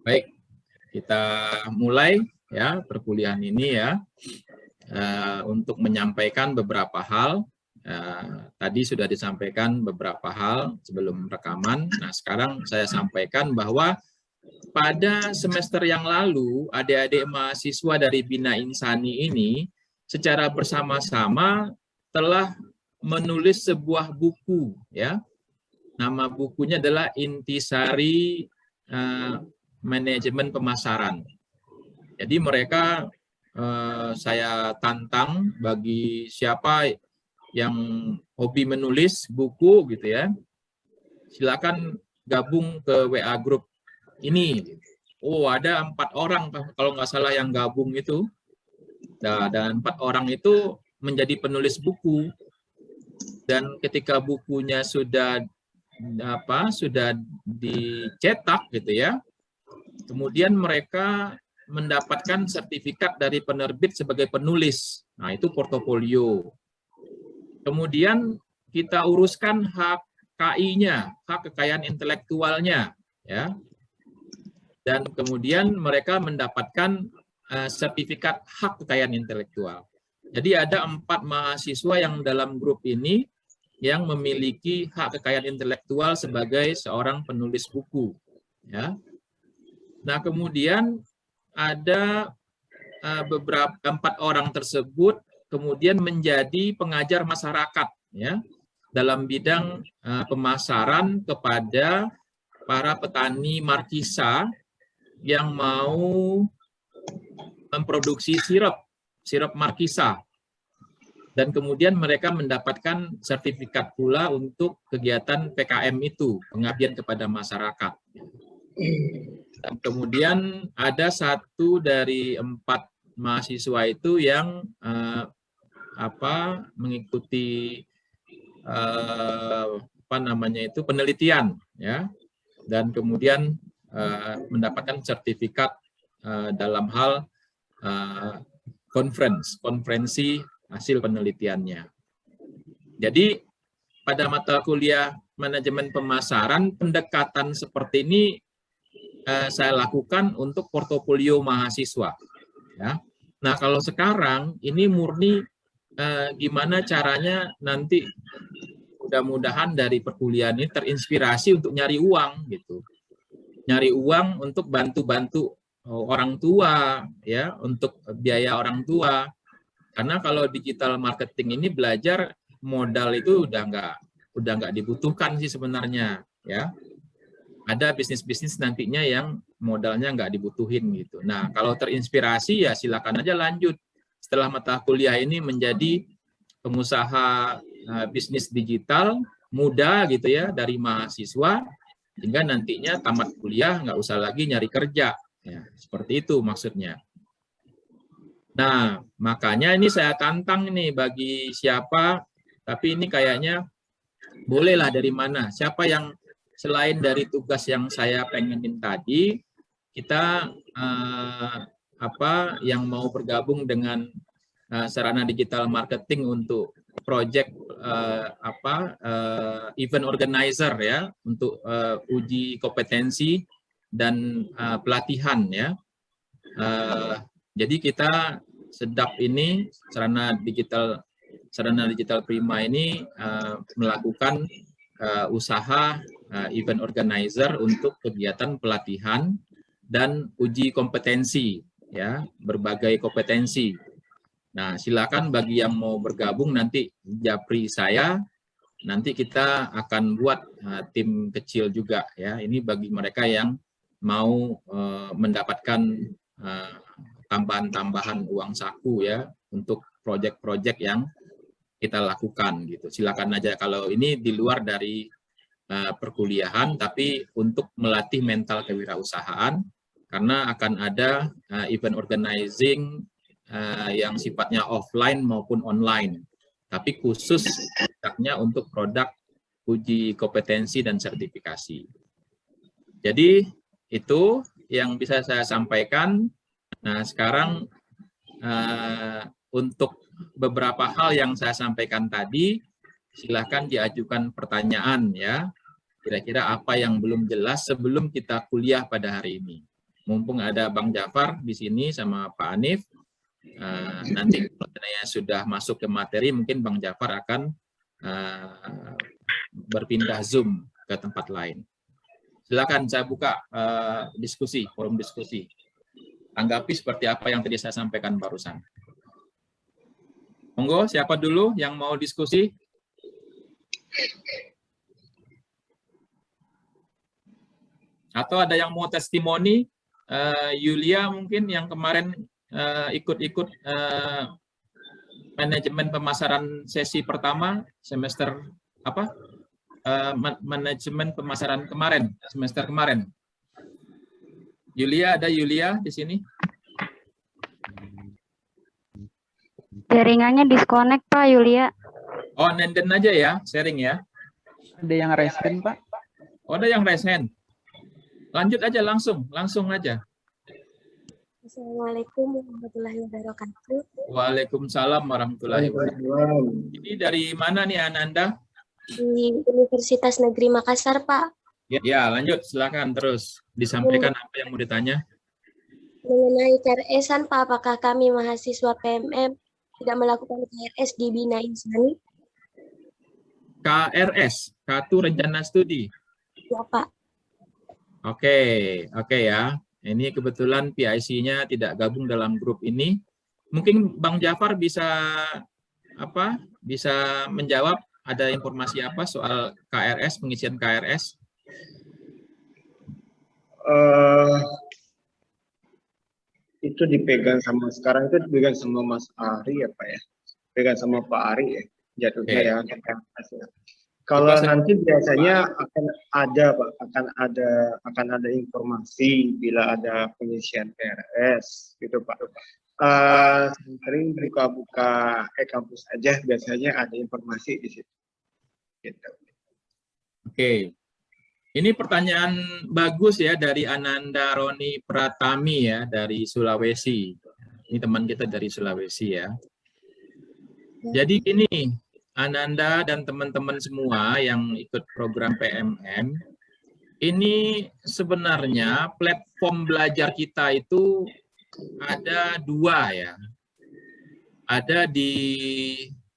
Baik, kita mulai ya perkuliahan ini ya untuk menyampaikan beberapa hal. Tadi sudah disampaikan beberapa hal sebelum rekaman. Nah, sekarang saya sampaikan bahwa pada semester yang lalu adik-adik mahasiswa dari Bina Insani ini secara bersama-sama telah menulis sebuah buku ya. Nama bukunya adalah Intisari Manajemen Pemasaran. Jadi mereka saya tantang bagi siapa yang hobi menulis buku gitu ya, silakan gabung ke WA Group ini. Oh, ada 4 orang kalau nggak salah yang gabung itu. Nah, dan 4 orang itu menjadi penulis buku. Dan ketika bukunya sudah dicetak gitu ya, kemudian mereka mendapatkan sertifikat dari penerbit sebagai penulis. Nah, itu portofolio. Kemudian kita uruskan hak KI-nya, hak kekayaan intelektualnya, ya. Dan kemudian mereka mendapatkan sertifikat hak kekayaan intelektual. Jadi ada 4 mahasiswa yang dalam grup ini yang memiliki hak kekayaan intelektual sebagai seorang penulis buku, ya. Nah, kemudian ada beberapa 4 orang tersebut kemudian menjadi pengajar masyarakat ya dalam bidang pemasaran kepada para petani markisa yang mau memproduksi sirup markisa, dan kemudian mereka mendapatkan sertifikat pula untuk kegiatan PKM itu, pengabdian kepada masyarakat. Dan kemudian ada 1 dari 4 mahasiswa itu yang mengikuti penelitian ya, dan kemudian mendapatkan sertifikat dalam hal konferensi hasil penelitiannya. Jadi pada mata kuliah manajemen pemasaran, pendekatan seperti ini saya lakukan untuk portofolio mahasiswa. Ya. Nah, kalau sekarang ini murni gimana caranya nanti mudah-mudahan dari perkuliahan ini terinspirasi untuk nyari uang gitu. Nyari uang untuk bantu-bantu orang tua ya, untuk biaya orang tua. Karena kalau digital marketing ini belajar modal itu udah nggak dibutuhkan sih sebenarnya ya. Ada bisnis-bisnis nantinya yang modalnya nggak dibutuhin gitu. Nah, kalau terinspirasi ya silakan aja lanjut setelah mata kuliah ini menjadi pengusaha bisnis digital muda gitu ya, dari mahasiswa hingga nantinya tamat kuliah nggak usah lagi nyari kerja. Ya, seperti itu maksudnya. Nah, makanya ini saya tantang nih bagi siapa, tapi ini kayaknya bolehlah dari mana. Siapa yang selain dari tugas yang saya pengenin tadi, kita yang mau bergabung dengan sarana digital marketing untuk project event organizer ya, untuk uji kompetensi dan pelatihan ya. Jadi kita sedap ini sarana digital Prima ini melakukan usaha event organizer untuk kegiatan pelatihan dan uji kompetensi ya, berbagai kompetensi. Nah, silakan bagi yang mau bergabung nanti japri saya, nanti kita akan buat tim kecil juga ya. Ini bagi mereka yang mau mendapatkan tambahan-tambahan uang saku ya untuk proyek-proyek yang kita lakukan gitu. Silakan aja, kalau ini di luar dari perkuliahan, tapi untuk melatih mental kewirausahaan, karena akan ada event organizing yang sifatnya offline maupun online, tapi khusus produknya untuk produk uji kompetensi dan sertifikasi. Jadi itu yang bisa saya sampaikan. Nah, sekarang untuk beberapa hal yang saya sampaikan tadi, silahkan diajukan pertanyaan ya. kira-kira apa yang belum jelas sebelum kita kuliah pada hari ini. Mumpung ada Bang Jafar di sini sama Pak Hanif, nanti kalau sudah masuk ke materi, mungkin Bang Jafar akan berpindah Zoom ke tempat lain. Silakan saya buka diskusi, forum diskusi. Tanggapi seperti apa yang tadi saya sampaikan barusan. Monggo, siapa dulu yang mau diskusi? Atau ada yang mau testimoni? Yulia mungkin yang kemarin ikut-ikut manajemen pemasaran sesi pertama semester apa? Manajemen pemasaran kemarin, semester kemarin. Yulia, ada Yulia di sini? Jaringannya disconnect, Pak, Yulia. Oh, nenden aja ya, sharing ya. Ada yang raise hand, Pak? Oh, ada yang raise hand. Lanjut aja langsung aja. Assalamualaikum warahmatullahi wabarakatuh. Waalaikumsalam warahmatullahi wabarakatuh. Ini dari mana nih Ananda? Di Universitas Negeri Makassar, Pak. Ya, lanjut. Silakan terus. Disampaikan apa yang mau ditanya. Mengenai KRS-an, Pak, apakah kami mahasiswa PMM tidak melakukan KRS di Bina Insani? KRS, Kartu Rencana Studi. Ya, Pak. Oke ya. Ini kebetulan PIC-nya tidak gabung dalam grup ini. Mungkin Bang Jafar bisa bisa menjawab, ada informasi apa soal KRS, pengisian KRS? Itu dipegang sama, sekarang itu dipegang sama Mas Ari ya Pak ya, pegang sama Pak Ari ya jatuhnya ya. Kalau nanti biasanya akan ada Pak, akan ada informasi bila ada pengisian KRS gitu Pak. Sering buka-buka e-kampus aja biasanya ada informasi di situ. Gitu. Oke. Ini pertanyaan bagus ya dari Ananda Roni Pratami ya dari Sulawesi. Ini teman kita dari Sulawesi ya. Jadi gini, Ananda dan teman-teman semua yang ikut program PMM, ini sebenarnya platform belajar kita itu ada dua ya. Ada di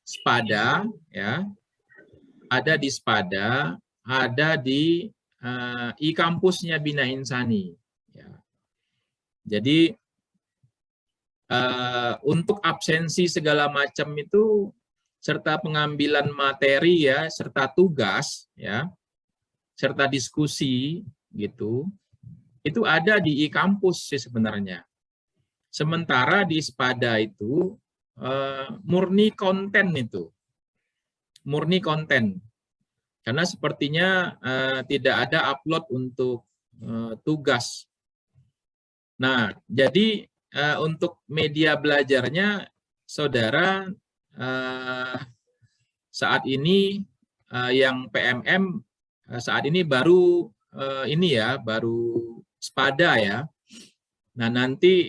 Spada ya. Ada di Spada, ada di e-kampusnya Bina Insani. Ya. Jadi untuk absensi segala macam itu serta pengambilan materi ya, serta tugas ya, serta diskusi gitu, itu ada di e-kampus sih sebenarnya. Sementara di Spada itu murni konten itu, murni konten. Karena sepertinya tidak ada upload untuk tugas. Nah, jadi untuk media belajarnya, saudara saat ini yang PMM saat ini baru baru Spada ya. Nah, nanti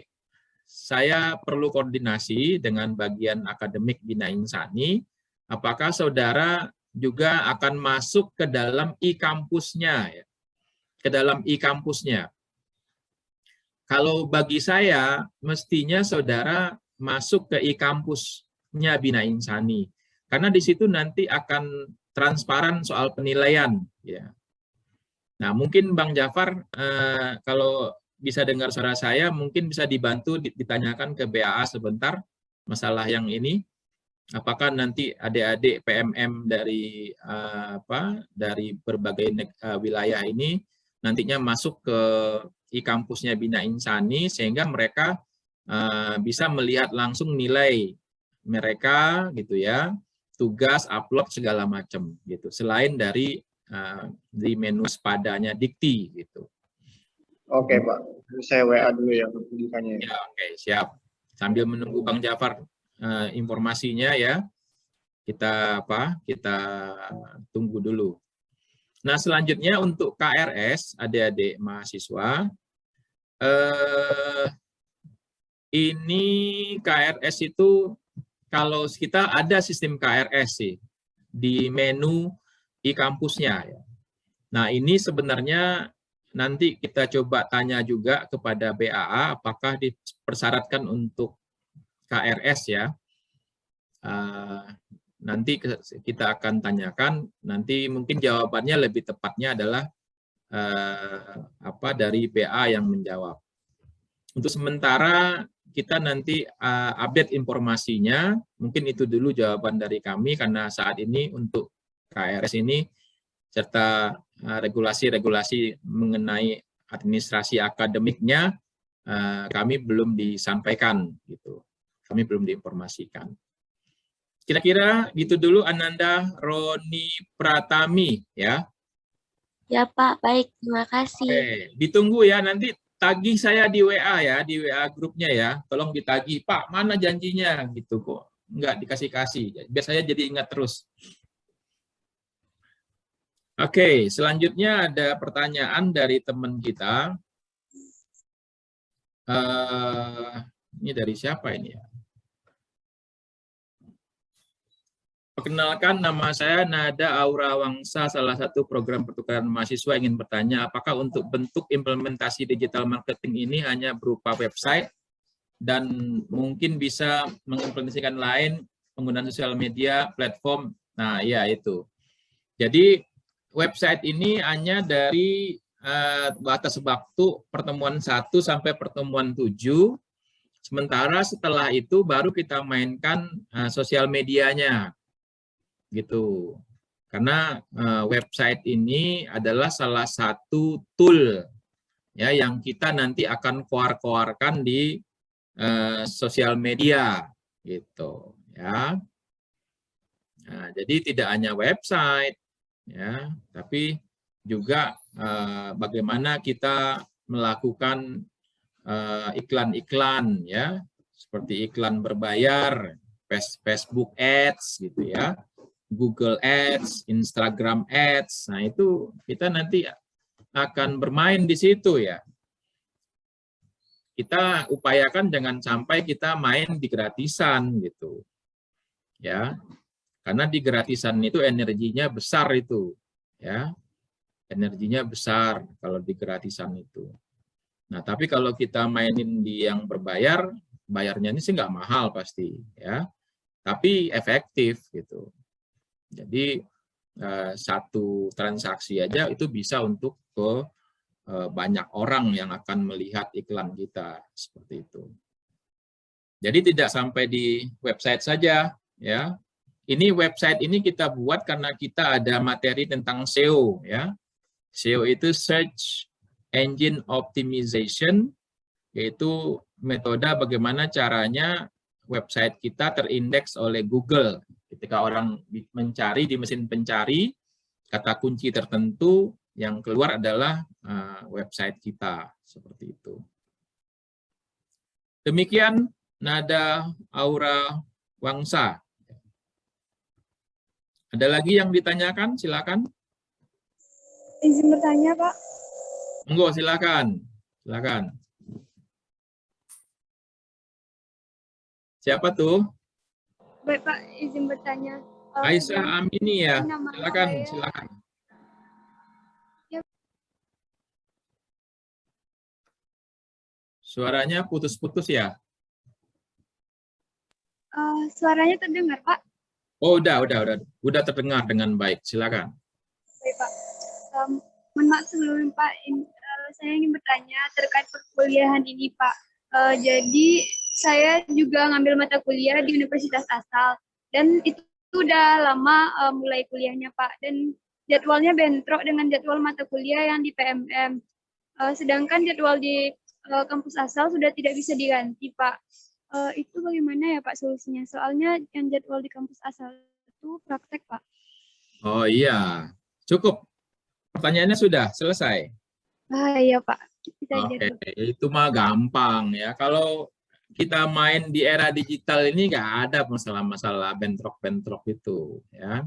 saya perlu koordinasi dengan bagian akademik Bina Insani, apakah saudara juga akan masuk ke dalam e-kampusnya ya. Ke dalam e-kampusnya. Kalau bagi saya mestinya saudara masuk ke e-kampusnya Bina Insani. Karena di situ nanti akan transparan soal penilaian ya. Nah, mungkin Bang Jafar kalau bisa dengar suara saya mungkin bisa dibantu ditanyakan ke BAA sebentar masalah yang ini. Apakah nanti adik-adik PMM dari dari berbagai wilayah ini nantinya masuk ke e-kampusnya Bina Insani sehingga mereka bisa melihat langsung nilai mereka gitu ya, tugas, upload segala macam gitu. Selain dari di menu Spadanya Dikti gitu. Oke Pak, saya WA dulu ya pendidikannya. Ya, oke, siap. Sambil menunggu Bang Jafar informasinya ya, kita tunggu dulu. Nah, selanjutnya untuk KRS adik-adik mahasiswa, ini KRS itu kalau kita ada sistem KRS sih di menu e-kampusnya ya. Nah, ini sebenarnya nanti kita coba tanya juga kepada BAA apakah dipersyaratkan untuk KRS ya. Nanti kita akan tanyakan, nanti mungkin jawabannya lebih tepatnya adalah dari BA yang menjawab. Untuk sementara kita nanti update informasinya, mungkin itu dulu jawaban dari kami karena saat ini untuk KRS ini serta regulasi-regulasi mengenai administrasi akademiknya kami belum disampaikan gitu. Kami belum diinformasikan. Kira-kira gitu dulu Ananda Roni Pratami ya. Ya Pak, baik, terima kasih. Oke, ditunggu ya nanti tagih saya di WA ya, di WA grupnya ya. Tolong ditagih, Pak, mana janjinya gitu kok. Enggak dikasih-kasih. Biar saya jadi ingat terus. Oke, selanjutnya ada pertanyaan dari teman kita. Ini dari siapa ini ya? Perkenalkan, nama saya Nada Aura Wangsa, salah satu program pertukaran mahasiswa. Ingin bertanya, apakah untuk bentuk implementasi digital marketing ini hanya berupa website dan mungkin bisa mengimplementasikan lain penggunaan sosial media, platform? Nah, ya itu. Jadi website ini hanya dari batas waktu pertemuan 1 sampai pertemuan 7. Sementara setelah itu baru kita mainkan sosial medianya. Gitu. Karena website ini adalah salah satu tool ya yang kita nanti akan keluarkan di sosial media gitu ya. Nah, jadi tidak hanya website ya, tapi juga bagaimana kita melakukan iklan-iklan ya, seperti iklan berbayar, Facebook Ads gitu ya. Google Ads, Instagram Ads. Nah, itu kita nanti akan bermain di situ ya. Kita upayakan jangan sampai kita main di gratisan gitu. Ya. Karena di gratisan itu energinya besar itu, ya. Energinya besar kalau di gratisan itu. Nah, tapi kalau kita mainin di yang berbayar, bayarnya ini sih nggak mahal pasti, ya. Tapi efektif gitu. Jadi satu transaksi aja itu bisa untuk ke banyak orang yang akan melihat iklan kita seperti itu. Jadi tidak sampai di website saja ya. Ini website ini kita buat karena kita ada materi tentang SEO ya. SEO itu Search Engine Optimization, yaitu metode bagaimana caranya website kita terindeks oleh Google. Ketika orang mencari di mesin pencari, kata kunci tertentu yang keluar adalah website kita, seperti itu. Demikian Nada Aura Wangsa. Ada lagi yang ditanyakan? Silakan. Izin bertanya, Pak. Monggo, silakan. Silakan. Siapa tuh? Baik, Pak, izin bertanya. Aisyah Amini ya. Nama Silakan, saya- silakan. Ya. Suaranya putus-putus ya? Suaranya terdengar, Pak? Oh, udah terdengar dengan baik. Silakan. Baik, Pak. Mohon maaf sebelumnya, Pak. Saya ingin bertanya terkait perkuliahan ini, Pak. Jadi saya juga ngambil mata kuliah di Universitas Asal dan itu udah lama mulai kuliahnya, Pak. Dan jadwalnya bentrok dengan jadwal mata kuliah yang di PMM. Sedangkan jadwal di kampus asal sudah tidak bisa diganti, Pak. Itu bagaimana ya, Pak, solusinya? Soalnya yang jadwal di kampus asal itu praktek, Pak. Oh iya, cukup. Pertanyaannya sudah selesai. Iya, Pak. Kita Oke, itu mah gampang ya. Kalau kita main di era digital ini nggak ada masalah-masalah bentrok-bentrok itu ya.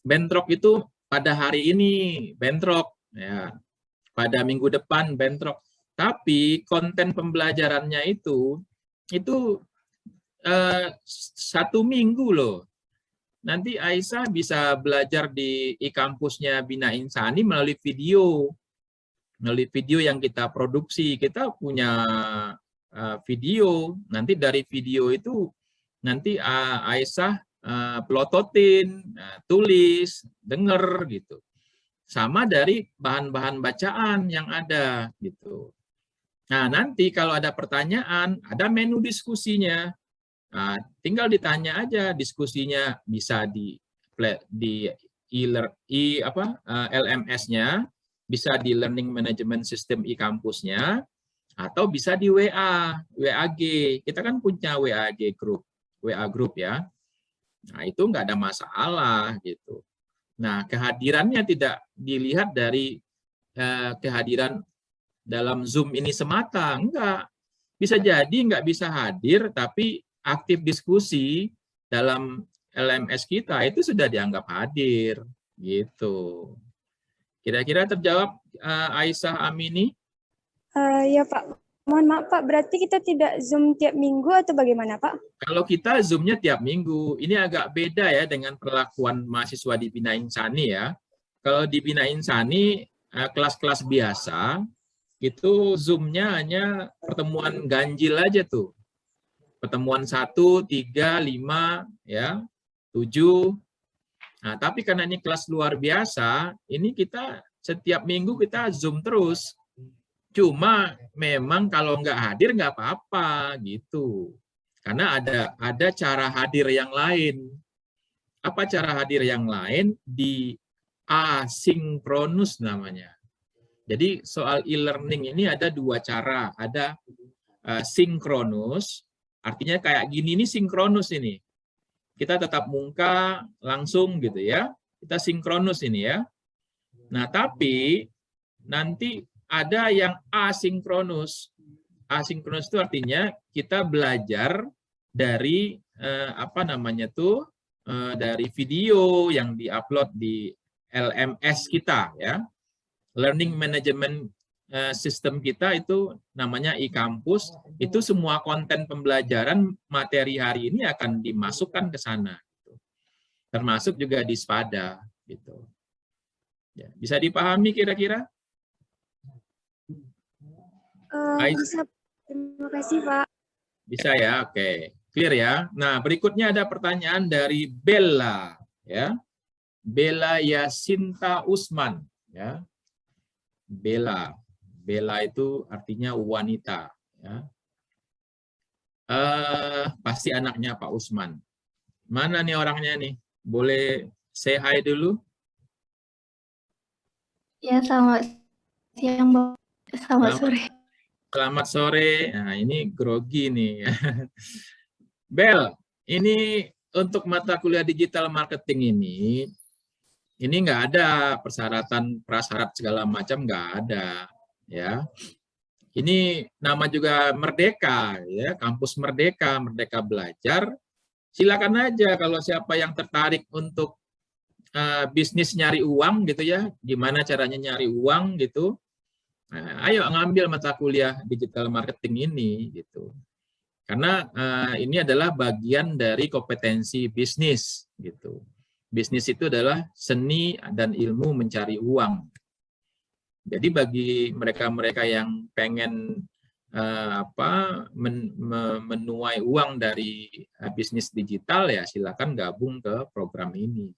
Bentrok itu pada hari ini bentrok ya. Pada minggu depan bentrok. Tapi konten pembelajarannya itu 1 minggu loh. nanti Aisyah bisa belajar di e-kampusnya Bina Insani melalui video. Melalui video yang kita produksi. Kita punya video. Nanti dari video itu nanti Aisyah pelototin, tulis, denger gitu. Sama dari bahan-bahan bacaan yang ada gitu. Nah, nanti kalau ada pertanyaan, ada menu diskusinya. Nah, tinggal ditanya aja, diskusinya bisa di LMS-nya, bisa di Learning Management System e-kampusnya, atau bisa di WAG. Kita kan punya WA group ya. Nah, itu nggak ada masalah gitu. Nah, kehadirannya tidak dilihat dari kehadiran dalam Zoom ini semata, enggak. Bisa jadi nggak bisa hadir, tapi aktif diskusi dalam LMS kita itu sudah dianggap hadir, gitu. Kira-kira terjawab Aisyah Amini? Ya Pak, mohon maaf Pak, berarti kita tidak Zoom tiap minggu atau bagaimana Pak? Kalau kita Zoom-nya tiap minggu, ini agak beda ya dengan perlakuan mahasiswa di Bina Insani ya. Kalau di Bina Insani, kelas-kelas biasa, itu Zoom-nya hanya pertemuan ganjil aja tuh. Pertemuan 1, 3, 5, ya, 7. Nah, tapi karena ini kelas luar biasa, ini kita setiap minggu kita Zoom terus. Cuma memang kalau nggak hadir nggak apa-apa gitu. Karena ada cara hadir yang lain. Apa cara hadir yang lain? Di asinkronus namanya. Jadi soal e-learning ini ada dua cara. Ada sinkronus, artinya kayak gini, ini sinkronus ini. Kita tetap muka langsung gitu ya. Kita sinkronus ini ya. Nah, tapi nanti ada yang asinkronus. Asinkronus itu artinya kita belajar dari dari video yang diupload di LMS kita ya. Learning Management System kita itu namanya e-kampus, itu semua konten pembelajaran materi hari ini akan dimasukkan ke sana. Termasuk juga di Spada. Gitu. Ya, bisa dipahami kira-kira? Bisa. Terima kasih Pak. Bisa ya, oke. Clear ya. Nah, berikutnya ada pertanyaan dari Bella. Ya. Bella Yasinta Usman. Ya. Bella itu artinya wanita ya. Pasti anaknya Pak Usman. Mana nih orangnya nih? Boleh say hi dulu? Ya, selamat siang, Bang. Selamat sore. Selamat sore. Nah, ini grogi nih. Bel, ini untuk mata kuliah digital marketing ini nggak ada persyaratan prasyarat segala macam, nggak ada ya. Ini nama juga Merdeka ya, kampus Merdeka belajar. Silakan aja kalau siapa yang tertarik untuk bisnis nyari uang gitu ya, gimana caranya nyari uang gitu. Nah, ayo ngambil mata kuliah digital marketing ini gitu. Karena ini adalah bagian dari kompetensi bisnis gitu. Bisnis itu adalah seni dan ilmu mencari uang. Jadi bagi mereka-mereka yang pengen menuai uang dari bisnis digital ya silakan gabung ke program ini.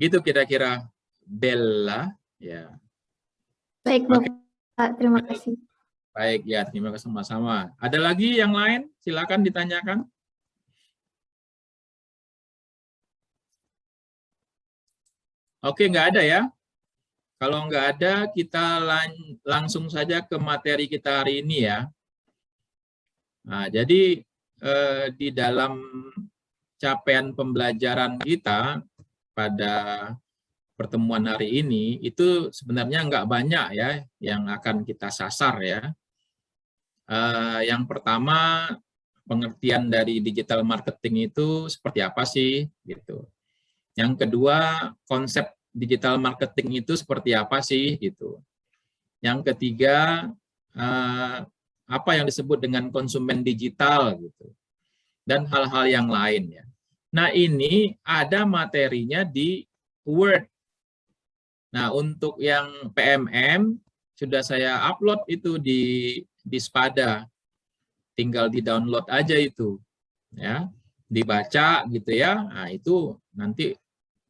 Gitu kira-kira Bella ya. Baik Bapak, terima kasih. Baik ya, terima kasih sama-sama. Ada lagi yang lain? Silakan ditanyakan. Oke, nggak ada ya? Kalau nggak ada, kita langsung saja ke materi kita hari ini ya. Nah, jadi di dalam capaian pembelajaran kita pada pertemuan hari ini, itu sebenarnya nggak banyak ya yang akan kita sasar ya. Yang pertama, pengertian dari digital marketing itu seperti apa sih? Gitu. Yang kedua, konsep digital marketing itu seperti apa sih gitu. Yang ketiga, apa yang disebut dengan konsumen digital gitu. Dan hal-hal yang lain ya. Nah, ini ada materinya di Word. Nah, untuk yang PMM sudah saya upload itu di Spada. Tinggal di-download aja itu. Ya, dibaca gitu ya. Nah, itu nanti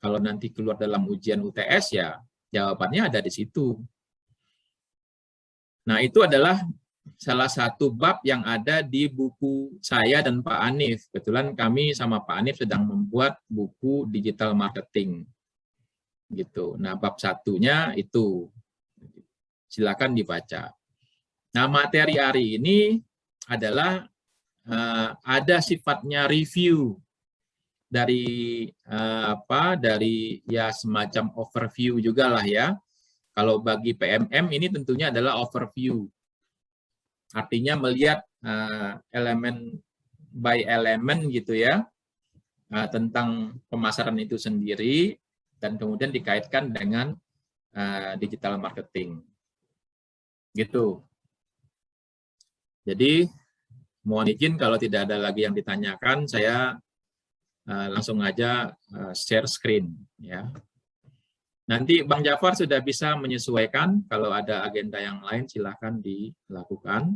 kalau nanti keluar dalam ujian UTS ya jawabannya ada di situ. Nah, itu adalah salah satu bab yang ada di buku saya dan Pak Anif. Kebetulan kami sama Pak Anif sedang membuat buku digital marketing. Gitu. Nah, bab satunya itu. Silakan dibaca. Nah, materi hari ini adalah ada sifatnya review dari dari ya semacam overview juga lah ya. Kalau bagi PMM ini tentunya adalah overview. Artinya melihat elemen by elemen gitu ya, tentang pemasaran itu sendiri dan kemudian dikaitkan dengan digital marketing. Gitu. Jadi mohon izin kalau tidak ada lagi yang ditanyakan, saya langsung aja share screen ya. Nanti Bang Jafar sudah bisa menyesuaikan, kalau ada agenda yang lain silahkan dilakukan.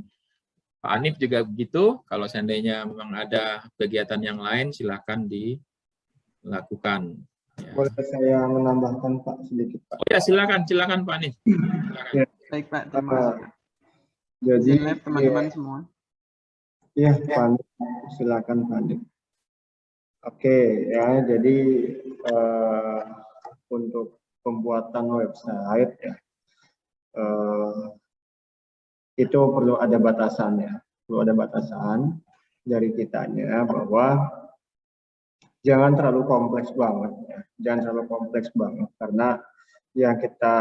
Pak Anif juga begitu, kalau seandainya memang ada kegiatan yang lain silahkan dilakukan. Ya. Boleh saya menambahkan Pak sedikit Pak? Oh ya, silakan Pak Anif. Ya. Baik Pak, terima kasih. Jadi teman-teman semua. Ya, Pak Anif, silakan Pak Anif. Oke ya, jadi untuk pembuatan website ya, itu perlu ada batasannya, perlu ada batasan dari kitanya bahwa jangan terlalu kompleks banget ya, jangan terlalu kompleks banget karena yang kita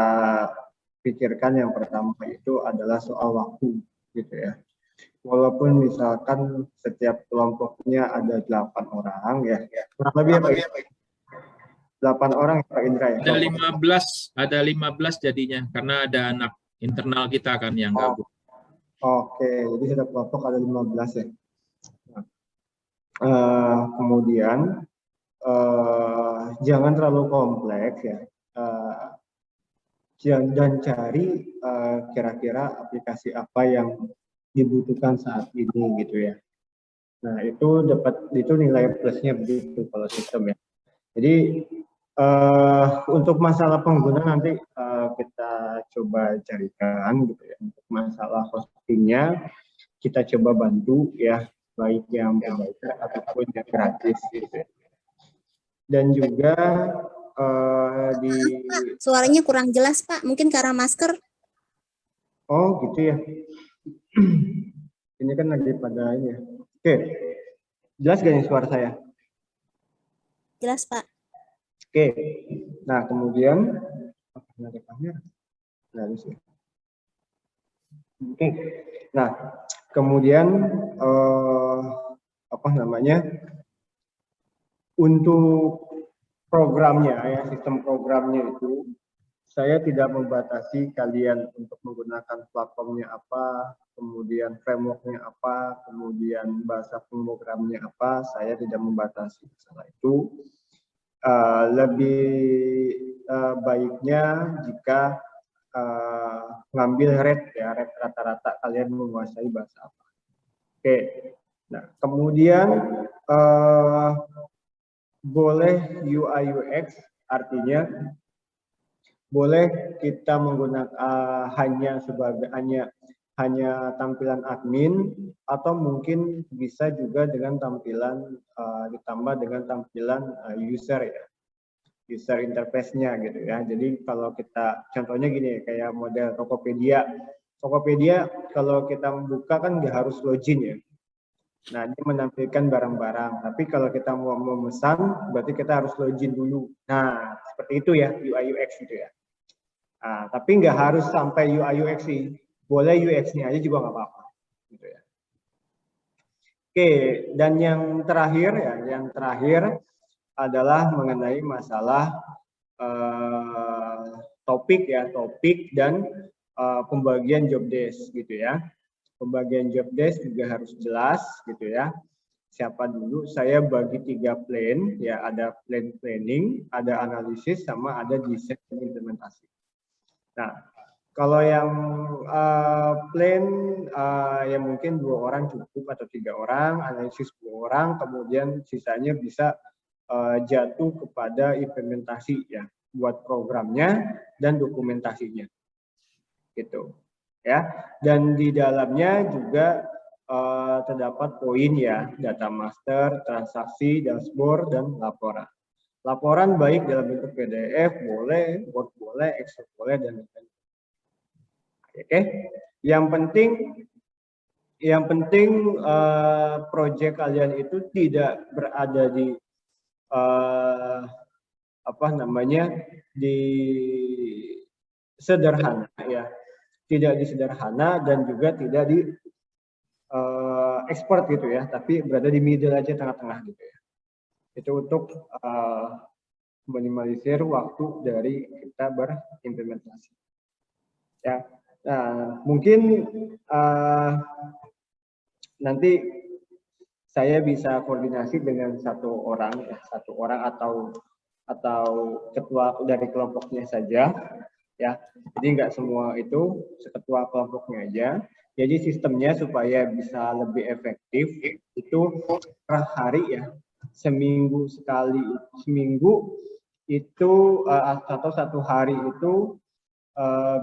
pikirkan yang pertama itu adalah soal waktu gitu ya. Walaupun misalkan setiap kelompoknya ada 8 orang ya, kurang lebih apa ya? 8 orang Pak Indra ya? Ada 15 jadinya karena ada anak internal kita kan yang gabung. Oke, jadi setiap kelompok ada 15 ya. Kemudian jangan terlalu kompleks ya. Dan cari kira-kira aplikasi apa yang dibutuhkan saat ini gitu ya. Nah, itu nilai plusnya begitu kalau sistem ya. Jadi untuk masalah pengguna nanti kita coba carikan gitu ya. Untuk masalah hostingnya kita coba bantu ya, baik yang berbayar ataupun yang gratis gitu ya. Dan juga suaranya kurang jelas Pak, mungkin karena masker. Oh gitu ya. Ini kan lagi pada ini ya. Oke, jelas gak nih suara saya? Jelas Pak. Oke, nah kemudian ada kamera, harus ya. Oke, nah kemudian untuk programnya ya, sistem programnya itu saya tidak membatasi kalian untuk menggunakan platformnya apa, kemudian frameworknya apa, kemudian bahasa pemrogramannya apa, saya tidak membatasi masalah itu. Lebih baiknya jika ngambil rate rata-rata kalian menguasai bahasa apa. Oke, nah kemudian boleh UI UX, artinya boleh kita menggunakan hanya tampilan admin, atau mungkin bisa juga dengan tampilan ditambah dengan tampilan user ya, user interface-nya gitu ya. Jadi kalau kita contohnya gini, kayak model Tokopedia kalau kita membuka kan nggak harus login ya. Nah, ini menampilkan barang-barang. Tapi kalau kita mau memesan, berarti kita harus login dulu. Nah, seperti itu ya UI UX gitu ya. Nah, tapi nggak harus sampai UI UX sih. Boleh UX-nya aja juga nggak apa-apa. Gitu ya. Oke, dan yang terakhir adalah mengenai masalah topik dan pembagian job desk gitu ya. Pembagian job desk juga harus jelas gitu ya. siapa dulu. Saya bagi 3 plan, ya ada planning, ada analisis, sama ada desain dan implementasi. Nah, kalau yang plan ya mungkin 2 orang cukup atau 3 orang, analisis 2 orang, kemudian sisanya bisa jatuh kepada implementasi ya, buat programnya dan dokumentasinya, gitu ya. Dan di dalamnya juga terdapat poin ya, data master, transaksi, dashboard, dan laporan. Laporan baik dalam bentuk PDF boleh, Word boleh, Excel boleh, dan lain-lain. Oke, yang penting proyek kalian itu tidak berada di di sederhana ya, tidak di sederhana dan juga tidak di expert gitu ya, tapi berada di middle aja, tengah-tengah gitu ya. Itu untuk minimalisir waktu dari kita berimplementasi ya. Nah, mungkin nanti saya bisa koordinasi dengan satu orang atau ketua dari kelompoknya saja ya. Jadi nggak semua itu ketua kelompoknya aja. Jadi sistemnya supaya bisa lebih efektif itu per hari ya, seminggu sekali, seminggu itu atau 1 hari itu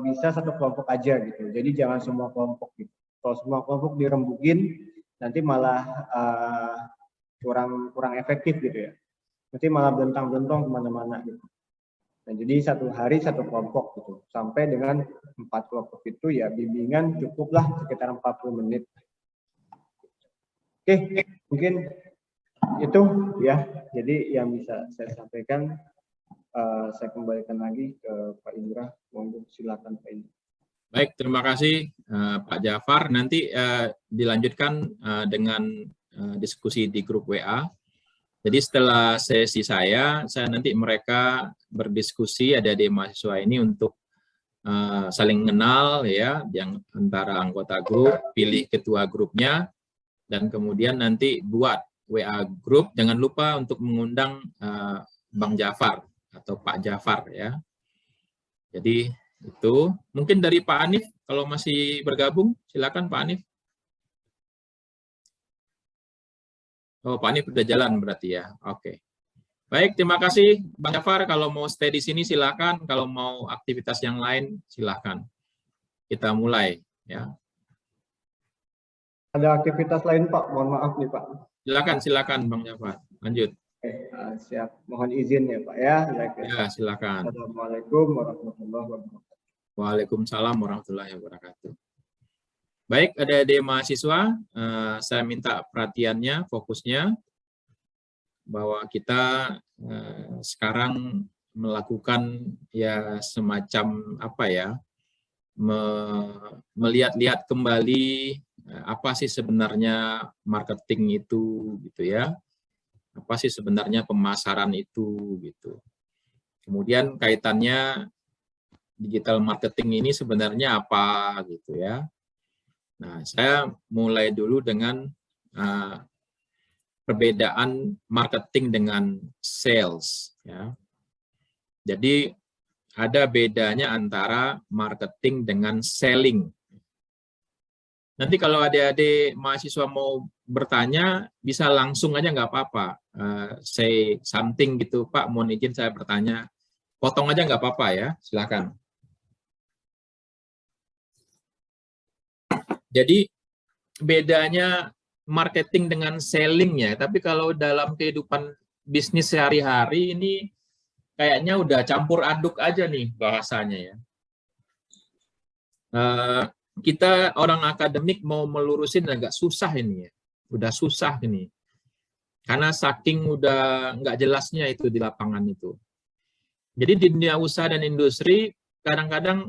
bisa 1 kelompok aja gitu. Jadi jangan semua kelompok gitu. Kalau semua kelompok dirembukin nanti malah kurang efektif gitu ya. Nanti malah belentang-belentong kemana-mana gitu. Nah, jadi 1 hari 1 kelompok gitu. Sampai dengan 4 kelompok itu ya bimbingan cukuplah sekitar 40 menit. Oke, mungkin itu ya. Jadi yang bisa saya sampaikan. Saya kembalikan lagi ke Pak Indra. Monggo, silakan Pak Indra. Baik, terima kasih Pak Jafar. Nanti dilanjutkan dengan diskusi di grup WA. Jadi setelah sesi saya nanti mereka berdiskusi, ada di mahasiswa ini untuk saling kenal ya, yang antara anggota grup, pilih ketua grupnya, dan kemudian nanti buat WA grup. Jangan lupa untuk mengundang Bang Jafar atau Pak Jafar ya. Jadi itu mungkin dari Pak Hanif kalau masih bergabung, silakan Pak Hanif. Oh, Pak Hanif udah jalan berarti ya. Oke. Baik, terima kasih Bang Jafar. Kalau mau stay di sini silakan, kalau mau aktivitas yang lain silakan. Kita mulai ya. Ada aktivitas lain Pak? Mohon maaf nih Pak. Silakan Bang Jafar. Lanjut. Siap, mohon izin ya Pak ya. Ya, silakan. Assalamualaikum warahmatullahi wabarakatuh. Waalaikumsalam warahmatullahi wabarakatuh. Baik, adik-adik mahasiswa, saya minta perhatiannya, fokusnya, bahwa kita sekarang melakukan ya semacam apa ya, melihat-lihat kembali apa sih sebenarnya marketing itu gitu ya. Apa sih sebenarnya pemasaran itu gitu. Kemudian kaitannya digital marketing ini sebenarnya apa gitu ya. Nah, saya mulai dulu dengan perbedaan marketing dengan sales ya. Jadi ada bedanya antara marketing dengan selling. Nanti kalau adik-adik mahasiswa mau bertanya, bisa langsung aja nggak apa-apa. Say something gitu, Pak, mohon izin saya bertanya. Potong aja nggak apa-apa ya, silakan. Jadi bedanya marketing dengan selling ya, tapi kalau dalam kehidupan bisnis sehari-hari ini kayaknya udah campur aduk aja nih bahasanya ya. Kita orang akademik mau melurusin agak susah ini ya. Udah susah ini. Karena saking udah nggak jelasnya itu di lapangan itu. Jadi di dunia usaha dan industri kadang-kadang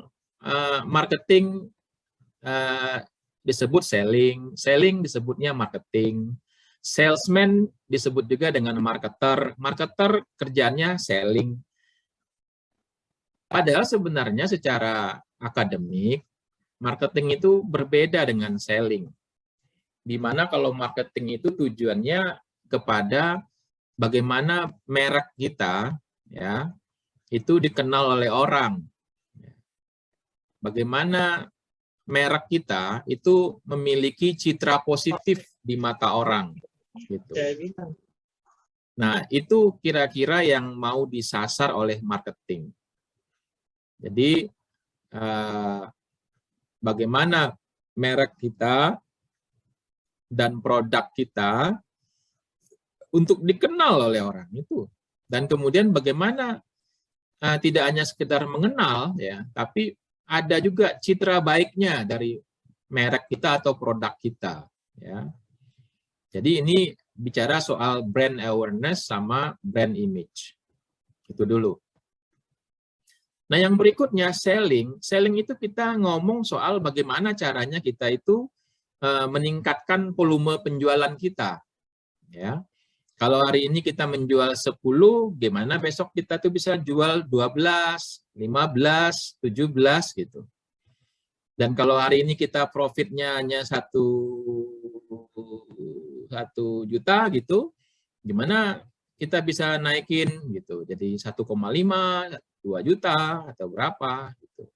marketing disebut selling, selling disebutnya marketing, salesman disebut juga dengan marketer, marketer kerjanya selling. Padahal sebenarnya secara akademik marketing itu berbeda dengan selling. di mana kalau marketing itu tujuannya kepada bagaimana merek kita ya itu dikenal oleh orang. Bagaimana merek kita itu memiliki citra positif di mata orang gitu. Nah, itu kira-kira yang mau disasar oleh marketing. Jadi bagaimana merek kita dan produk kita untuk dikenal oleh orang itu. Dan kemudian bagaimana tidak hanya sekedar mengenal ya, tapi ada juga citra baiknya dari merek kita atau produk kita ya. Jadi ini bicara soal brand awareness sama brand image. Itu dulu. Nah, yang berikutnya selling. Selling itu kita ngomong soal bagaimana caranya kita itu meningkatkan volume penjualan kita. Ya. Kalau hari ini kita menjual 10, gimana besok kita tuh bisa jual 12, 15, 17 gitu. Dan kalau hari ini kita profitnya hanya 1 juta gitu, gimana kita bisa naikin gitu. Jadi 1,5, 2 juta atau berapa gitu.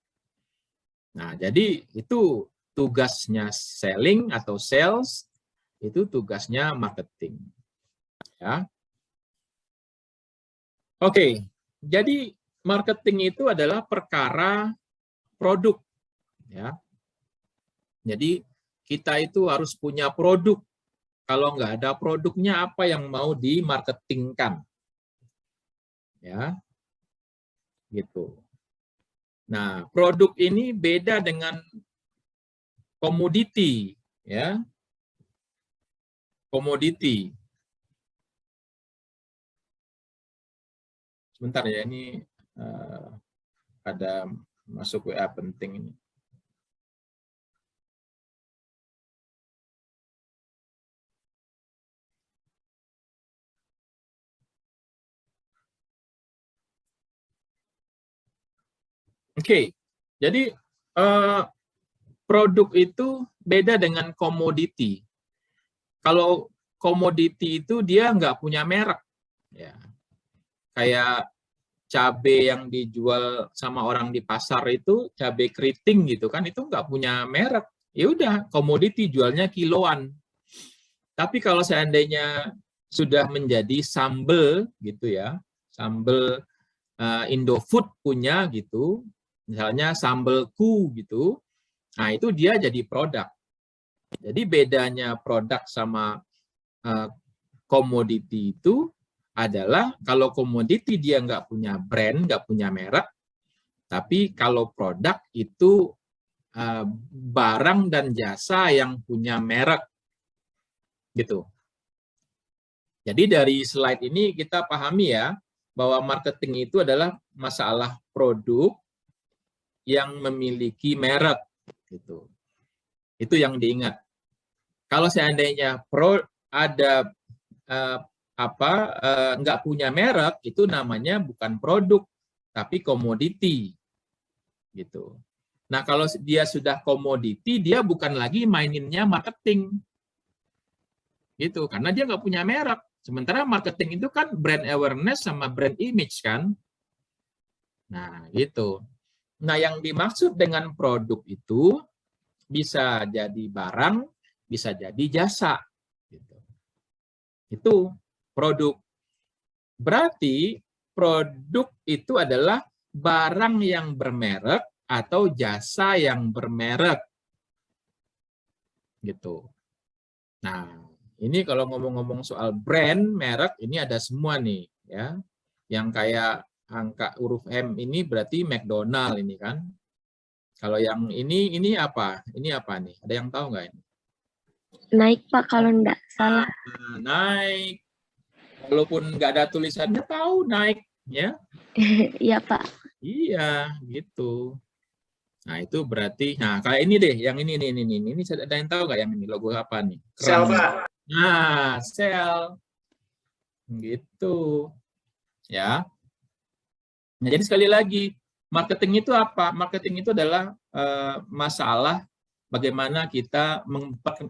Nah, jadi itu tugasnya selling atau sales, itu tugasnya marketing. Ya. Oke, jadi marketing itu adalah perkara produk. Ya. Jadi kita itu harus punya produk. Kalau nggak ada produknya, apa yang mau dimarketingkan? Ya, gitu. Nah, produk ini beda dengan komoditi, ya. Komoditi. Sebentar ya, ini ada masuk WA penting ini. Oke, jadi produk itu beda dengan komoditi. Kalau komoditi itu dia nggak punya merek, ya. Kayak cabai yang dijual sama orang di pasar itu cabai keriting gitu kan, itu nggak punya merek. Ya udah, komoditi jualnya kiloan. Tapi kalau seandainya sudah menjadi sambel gitu ya, sambel Indofood punya gitu, misalnya sambelku gitu, nah itu dia jadi produk. Jadi bedanya produk sama komoditi itu adalah kalau komoditi dia nggak punya brand, nggak punya merek, tapi kalau produk itu barang dan jasa yang punya merek, gitu. Jadi dari slide ini kita pahami ya, bahwa marketing itu adalah masalah produk yang memiliki merek, gitu. Itu yang diingat. Kalau seandainya ada nggak punya merek, itu namanya bukan produk, tapi komoditi, gitu. Nah, kalau dia sudah komoditi, dia bukan lagi maininnya marketing, gitu, karena dia nggak punya merek. Sementara marketing itu kan brand awareness sama brand image kan. Nah, gitu. Nah, yang dimaksud dengan produk itu bisa jadi barang, bisa jadi jasa, gitu. Itu produk. Berarti produk itu adalah barang yang bermerek atau jasa yang bermerek. Gitu. Nah, ini kalau ngomong-ngomong soal brand, merek, ini ada semua nih, ya. Yang kayak angka huruf M ini berarti McDonald ini kan. Kalau yang ini apa? Ini apa nih? Ada yang tahu nggak ini? Naik Pak kalau enggak salah. Naik. Walaupun nggak ada tulisannya tahu naik, ya? Iya Pak. Iya, gitu. Nah, itu berarti, nah kayak ini deh, yang ini ada yang tahu nggak yang ini logo apa nih? Sel, Pak. Nah, sel. Gitu. Ya. Nah, jadi sekali lagi, marketing itu apa? Marketing itu adalah masalah bagaimana kita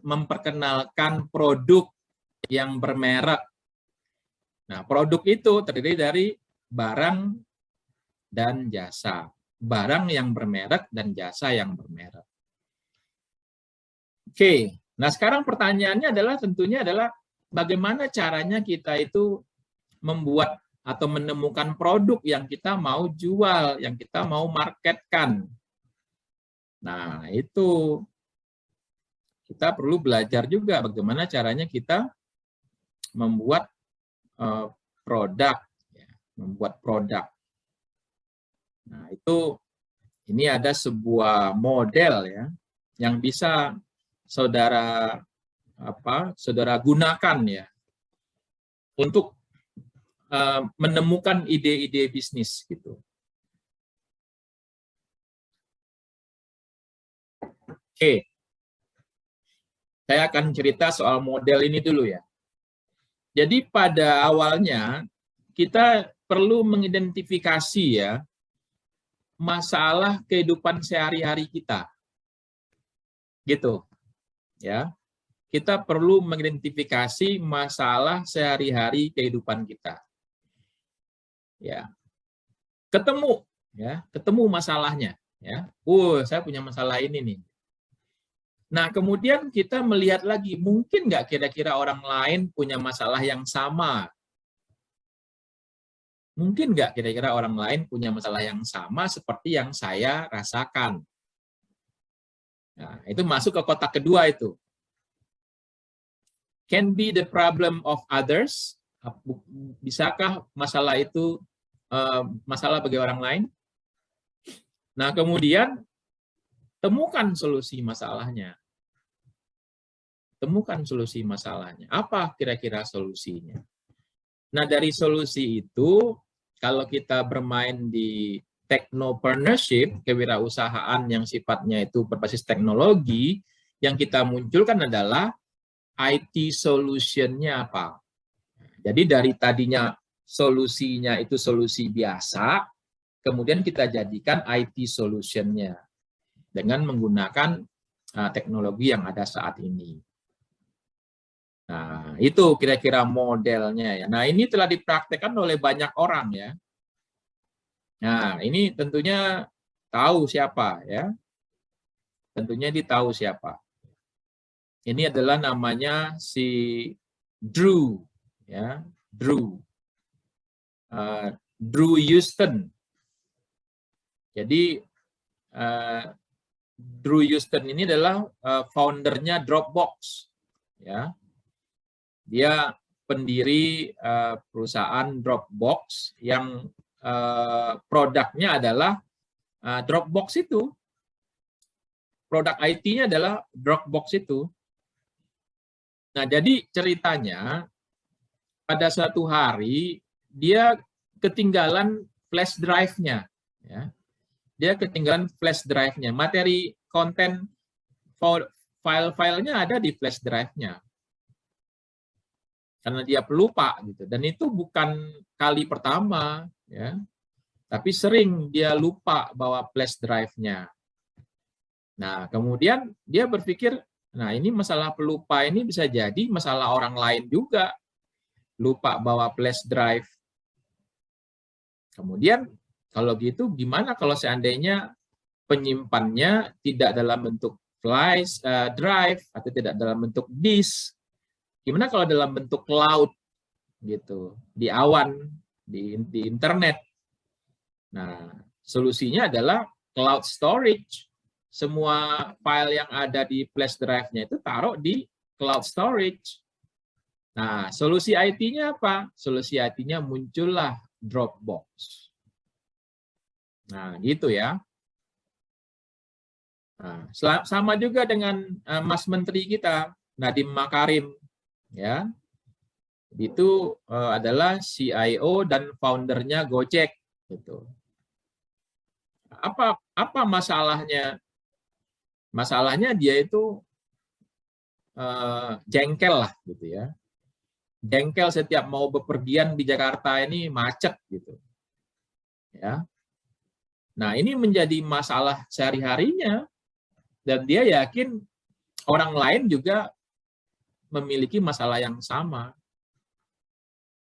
memperkenalkan produk yang bermerek. Nah, produk itu terdiri dari barang dan jasa. Barang yang bermerek dan jasa yang bermerek. Oke, nah sekarang pertanyaannya adalah tentunya adalah bagaimana caranya kita itu membuat atau menemukan produk yang kita mau jual, yang kita mau marketkan. Nah, itu kita perlu belajar juga bagaimana caranya kita membuat produk, ya, membuat produk. Nah, ini ada sebuah model ya yang bisa saudara gunakan ya untuk menemukan ide-ide bisnis gitu. Oke. Saya akan cerita soal model ini dulu ya. Jadi pada awalnya kita perlu mengidentifikasi ya masalah kehidupan sehari-hari kita. Gitu. Ya. Kita perlu mengidentifikasi masalah sehari-hari kehidupan kita. Ya. Ketemu masalahnya ya. Saya punya masalah ini nih. Nah, kemudian kita melihat lagi, mungkin nggak kira-kira orang lain punya masalah yang sama? Mungkin nggak kira-kira orang lain punya masalah yang sama seperti yang saya rasakan? Nah, itu masuk ke kotak kedua itu. Can be the problem of others. Bisakah masalah itu masalah bagi orang lain? Nah, kemudian temukan solusi masalahnya. Temukan solusi masalahnya. Apa kira-kira solusinya? Nah, dari solusi itu, kalau kita bermain di technopreneurship, kewirausahaan yang sifatnya itu berbasis teknologi, yang kita munculkan adalah IT solution-nya apa? Jadi dari tadinya solusinya itu solusi biasa, kemudian kita jadikan IT solution-nya dengan menggunakan teknologi yang ada saat ini. Nah, itu kira-kira modelnya ya. Nah, ini telah dipraktekkan oleh banyak orang ya. Nah, ini tentunya tahu siapa ya. Tentunya ditahu siapa. Ini adalah namanya si Drew ya, Drew Houston. Jadi Drew Houston ini adalah foundernya Dropbox, ya. Dia pendiri perusahaan Dropbox yang produknya adalah Dropbox itu. Produk IT-nya adalah Dropbox itu. Nah, jadi ceritanya pada suatu hari dia ketinggalan flash drive-nya, ya. Dia ketinggalan flash drive-nya. Materi konten file-filenya ada di flash drive-nya. Karena dia pelupa gitu. Dan itu bukan kali pertama ya. Tapi sering dia lupa bawa flash drive-nya. Nah, kemudian dia berpikir, nah ini masalah pelupa ini bisa jadi masalah orang lain juga. Lupa bawa flash drive. Kemudian kalau gitu gimana kalau seandainya penyimpannya tidak dalam bentuk flash drive atau tidak dalam bentuk disk? Gimana kalau dalam bentuk cloud gitu, di awan, di internet? Nah, solusinya adalah cloud storage. Semua file yang ada di flash drive-nya itu taruh di cloud storage. Nah, solusi IT-nya apa? Solusi IT-nya muncullah Dropbox. Nah, gitu ya. Nah, sama juga dengan Mas Menteri kita, Nadiem Makarim, ya. Itu adalah CIO dan foundernya Gojek, gitu. Apa masalahnya? Masalahnya dia itu jengkel lah, gitu ya. Jengkel setiap mau bepergian di Jakarta ini macet, gitu. Ya. Nah, ini menjadi masalah sehari-harinya. dan dia yakin orang lain juga memiliki masalah yang sama.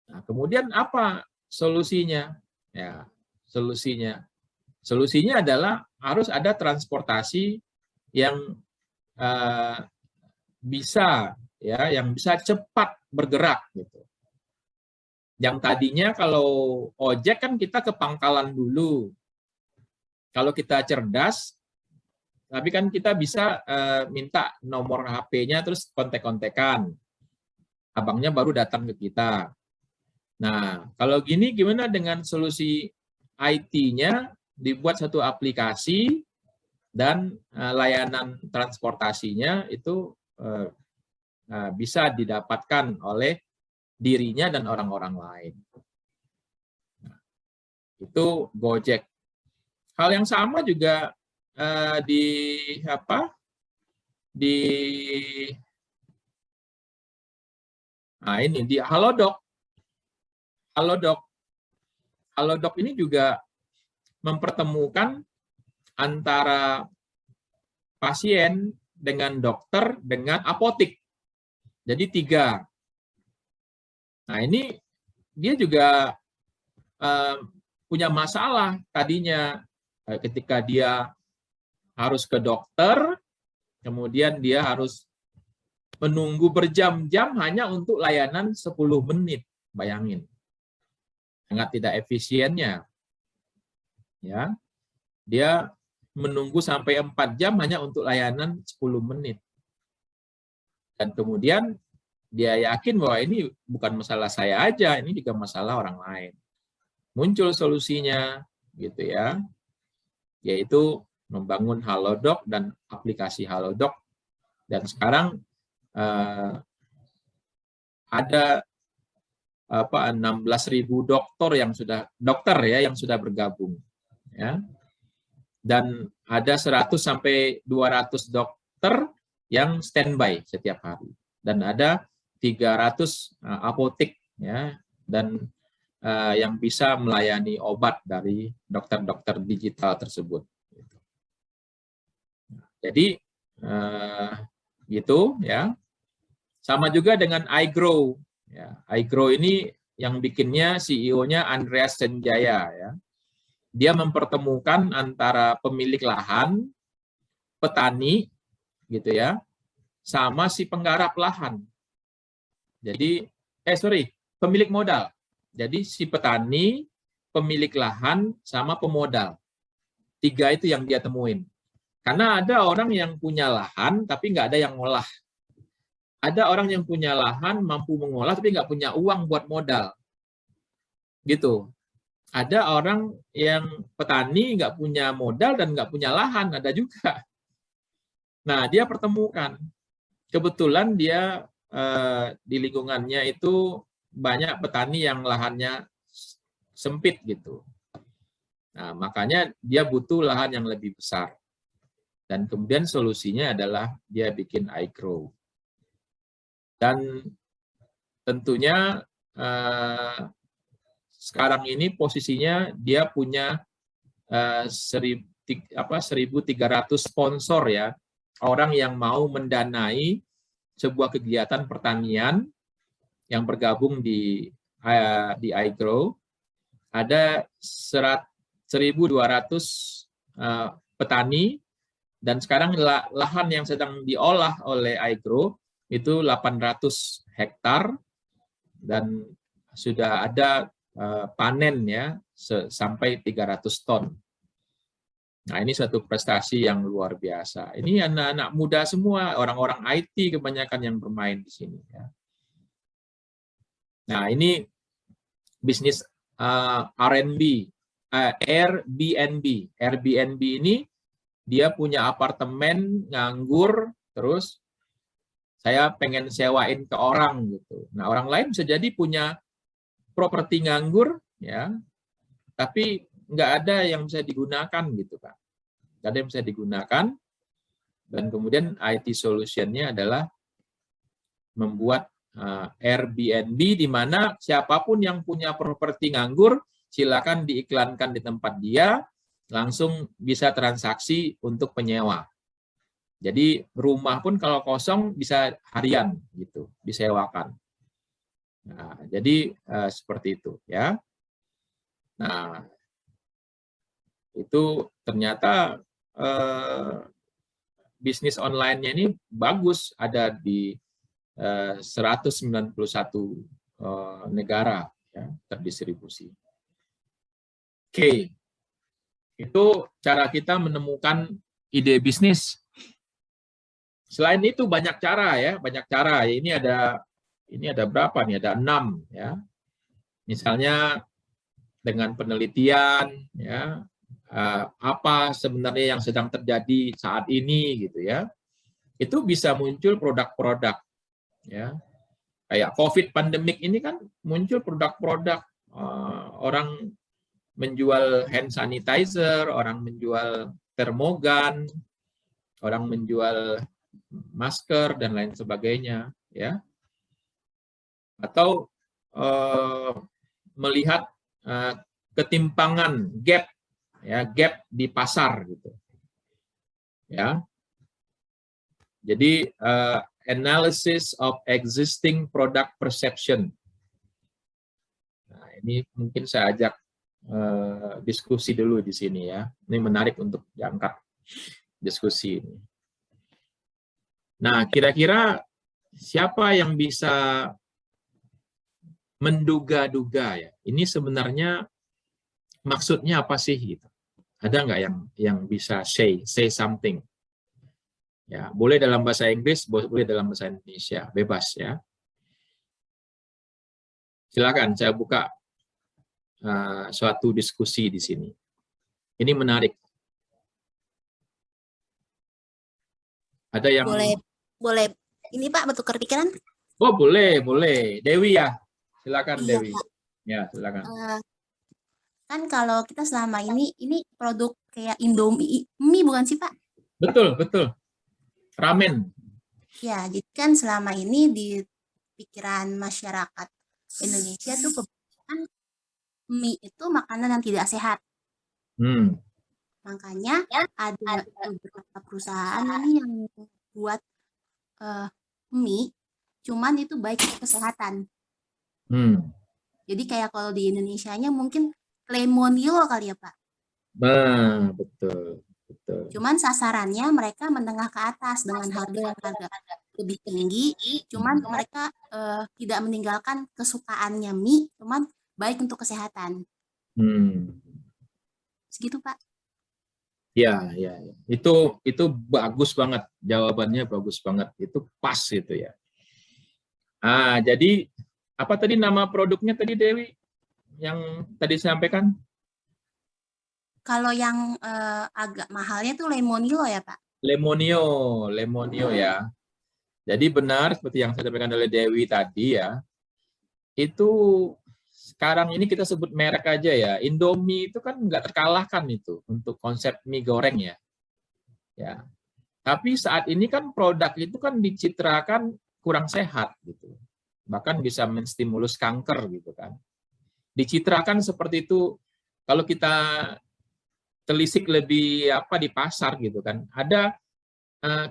Nah, kemudian apa solusinya? Ya, solusinya adalah harus ada transportasi yang bisa cepat bergerak gitu. Yang tadinya kalau ojek kan kita ke pangkalan dulu. Kalau kita cerdas, tapi kan kita bisa minta nomor HP-nya terus kontek-kontekan. Abangnya baru datang ke kita. Nah, kalau gini gimana dengan solusi IT-nya dibuat satu aplikasi dan layanan transportasinya itu bisa didapatkan oleh dirinya dan orang-orang lain. Nah, itu Gojek. Hal yang sama juga di Halodoc. Halodoc ini juga mempertemukan antara pasien dengan dokter dengan apotik. Jadi 3. Nah, ini dia juga punya masalah tadinya ketika dia harus ke dokter, kemudian dia harus menunggu berjam-jam hanya untuk layanan 10 menit. Bayangin. Sangat tidak efisiennya. Ya. Dia menunggu sampai 4 jam hanya untuk layanan 10 menit. Dan kemudian dia yakin bahwa ini bukan masalah saya aja, ini juga masalah orang lain. Muncul solusinya gitu ya. Yaitu membangun Halodoc dan aplikasi Halodoc. Dan sekarang ada 16.000 dokter yang sudah bergabung ya. Dan ada 100 sampai 200 dokter yang standby setiap hari dan ada 300 apotek ya dan yang bisa melayani obat dari dokter-dokter digital tersebut. Jadi gitu ya. Sama juga dengan iGrow. Ya, iGrow ini yang bikinnya CEO-nya Andreas Senjaya ya. Dia mempertemukan antara pemilik lahan, petani gitu ya, sama si penggarap lahan. Jadi pemilik modal. Jadi si petani, pemilik lahan sama pemodal. 3 itu yang dia temuin. Karena ada orang yang punya lahan tapi nggak ada yang ngolah. Ada orang yang punya lahan mampu mengolah tapi nggak punya uang buat modal. Gitu. Ada orang yang petani nggak punya modal dan nggak punya lahan, ada juga. Nah, dia pertemukan. Kebetulan dia di lingkungannya itu banyak petani yang lahannya sempit gitu. Nah, makanya dia butuh lahan yang lebih besar. Dan kemudian solusinya adalah dia bikin iGrow. Dan tentunya sekarang ini posisinya dia punya 1.300 sponsor ya, orang yang mau mendanai sebuah kegiatan pertanian yang bergabung di iGrow. Ada 1.200 petani dan sekarang lahan yang sedang diolah oleh iGrow itu 800 hektar dan sudah ada panen ya sampai 300 ton. Nah, ini suatu prestasi yang luar biasa. Ini anak-anak muda semua, orang-orang IT kebanyakan yang bermain di sini ya. Nah, ini bisnis Airbnb. Airbnb ini dia punya apartemen nganggur terus saya pengen sewain ke orang gitu. Nah, orang lain bisa jadi punya properti nganggur ya, tapi nggak ada yang bisa digunakan gitu Pak. Nggak ada yang bisa digunakan dan kemudian IT solution-nya adalah membuat Airbnb di mana siapapun yang punya properti nganggur silakan diiklankan di tempat dia, langsung bisa transaksi untuk penyewa. Jadi rumah pun kalau kosong bisa harian gitu, disewakan. Nah, jadi seperti itu ya. Nah, itu ternyata bisnis online-nya ini bagus, ada di 191 negara ya, terdistribusi. Oke, itu cara kita menemukan ide bisnis. Selain itu banyak cara ya, banyak cara. Ini ada berapa nih? Ada 6 ya. Misalnya dengan penelitian ya, apa sebenarnya yang sedang terjadi saat ini gitu ya. Itu bisa muncul produk-produk ya. Kayak COVID pandemik ini kan muncul produk-produk, orang menjual hand sanitizer, orang menjual termogan, orang menjual masker dan lain sebagainya ya. Atau melihat ketimpangan gap ya, gap di pasar gitu ya. Jadi analysis of existing product perception. Nah, ini mungkin saya ajak diskusi dulu di sini ya. Ini menarik untuk diangkat diskusi ini. Nah, kira-kira siapa yang bisa menduga-duga ya? Ini sebenarnya maksudnya apa sih gitu? Ada nggak yang bisa say something? Ya, boleh dalam bahasa Inggris, boleh dalam bahasa Indonesia, bebas ya. Silakan, saya buka suatu diskusi di sini. Ini menarik. Ada yang Boleh ini Pak bertukar pikiran? Oh, boleh. Dewi ya. Silakan Iya, Dewi. Pak. Ya, silakan. Kan kalau kita selama ini produk kayak Indomie, mie bukan sih Pak? Betul. Ramen. Ya, jadi kan selama ini di pikiran masyarakat Indonesia tuh kebanyakan mie itu makanan yang tidak sehat. Makanya ada beberapa perusahaan ini yang buat mie, cuman itu baik untuk kesehatan. Jadi kayak kalau di Indonesianya mungkin Lemonilo kali ya Pak? Nah, betul. Cuman sasarannya mereka menengah ke atas dengan harga lebih tinggi, cuman mereka tidak meninggalkan kesukaannya mie, cuman baik untuk kesehatan. Segitu Pak. Ya. Itu bagus banget. Jawabannya bagus banget. Itu pas itu ya. Jadi apa tadi nama produknya tadi Dewi? Yang tadi sampaikan? Kalau yang agak mahalnya tuh Lemonilo ya Pak? Lemonio ya. Jadi benar seperti yang saya sampaikan oleh Dewi tadi ya. Itu sekarang ini kita sebut merek aja ya. Indomie itu kan nggak terkalahkan itu untuk konsep mie goreng ya. Ya. Tapi saat ini kan produk itu kan dicitrakan kurang sehat gitu. Bahkan bisa menstimulus kanker gitu kan. Dicitrakan seperti itu. Kalau kita telisik lebih di pasar gitu kan, ada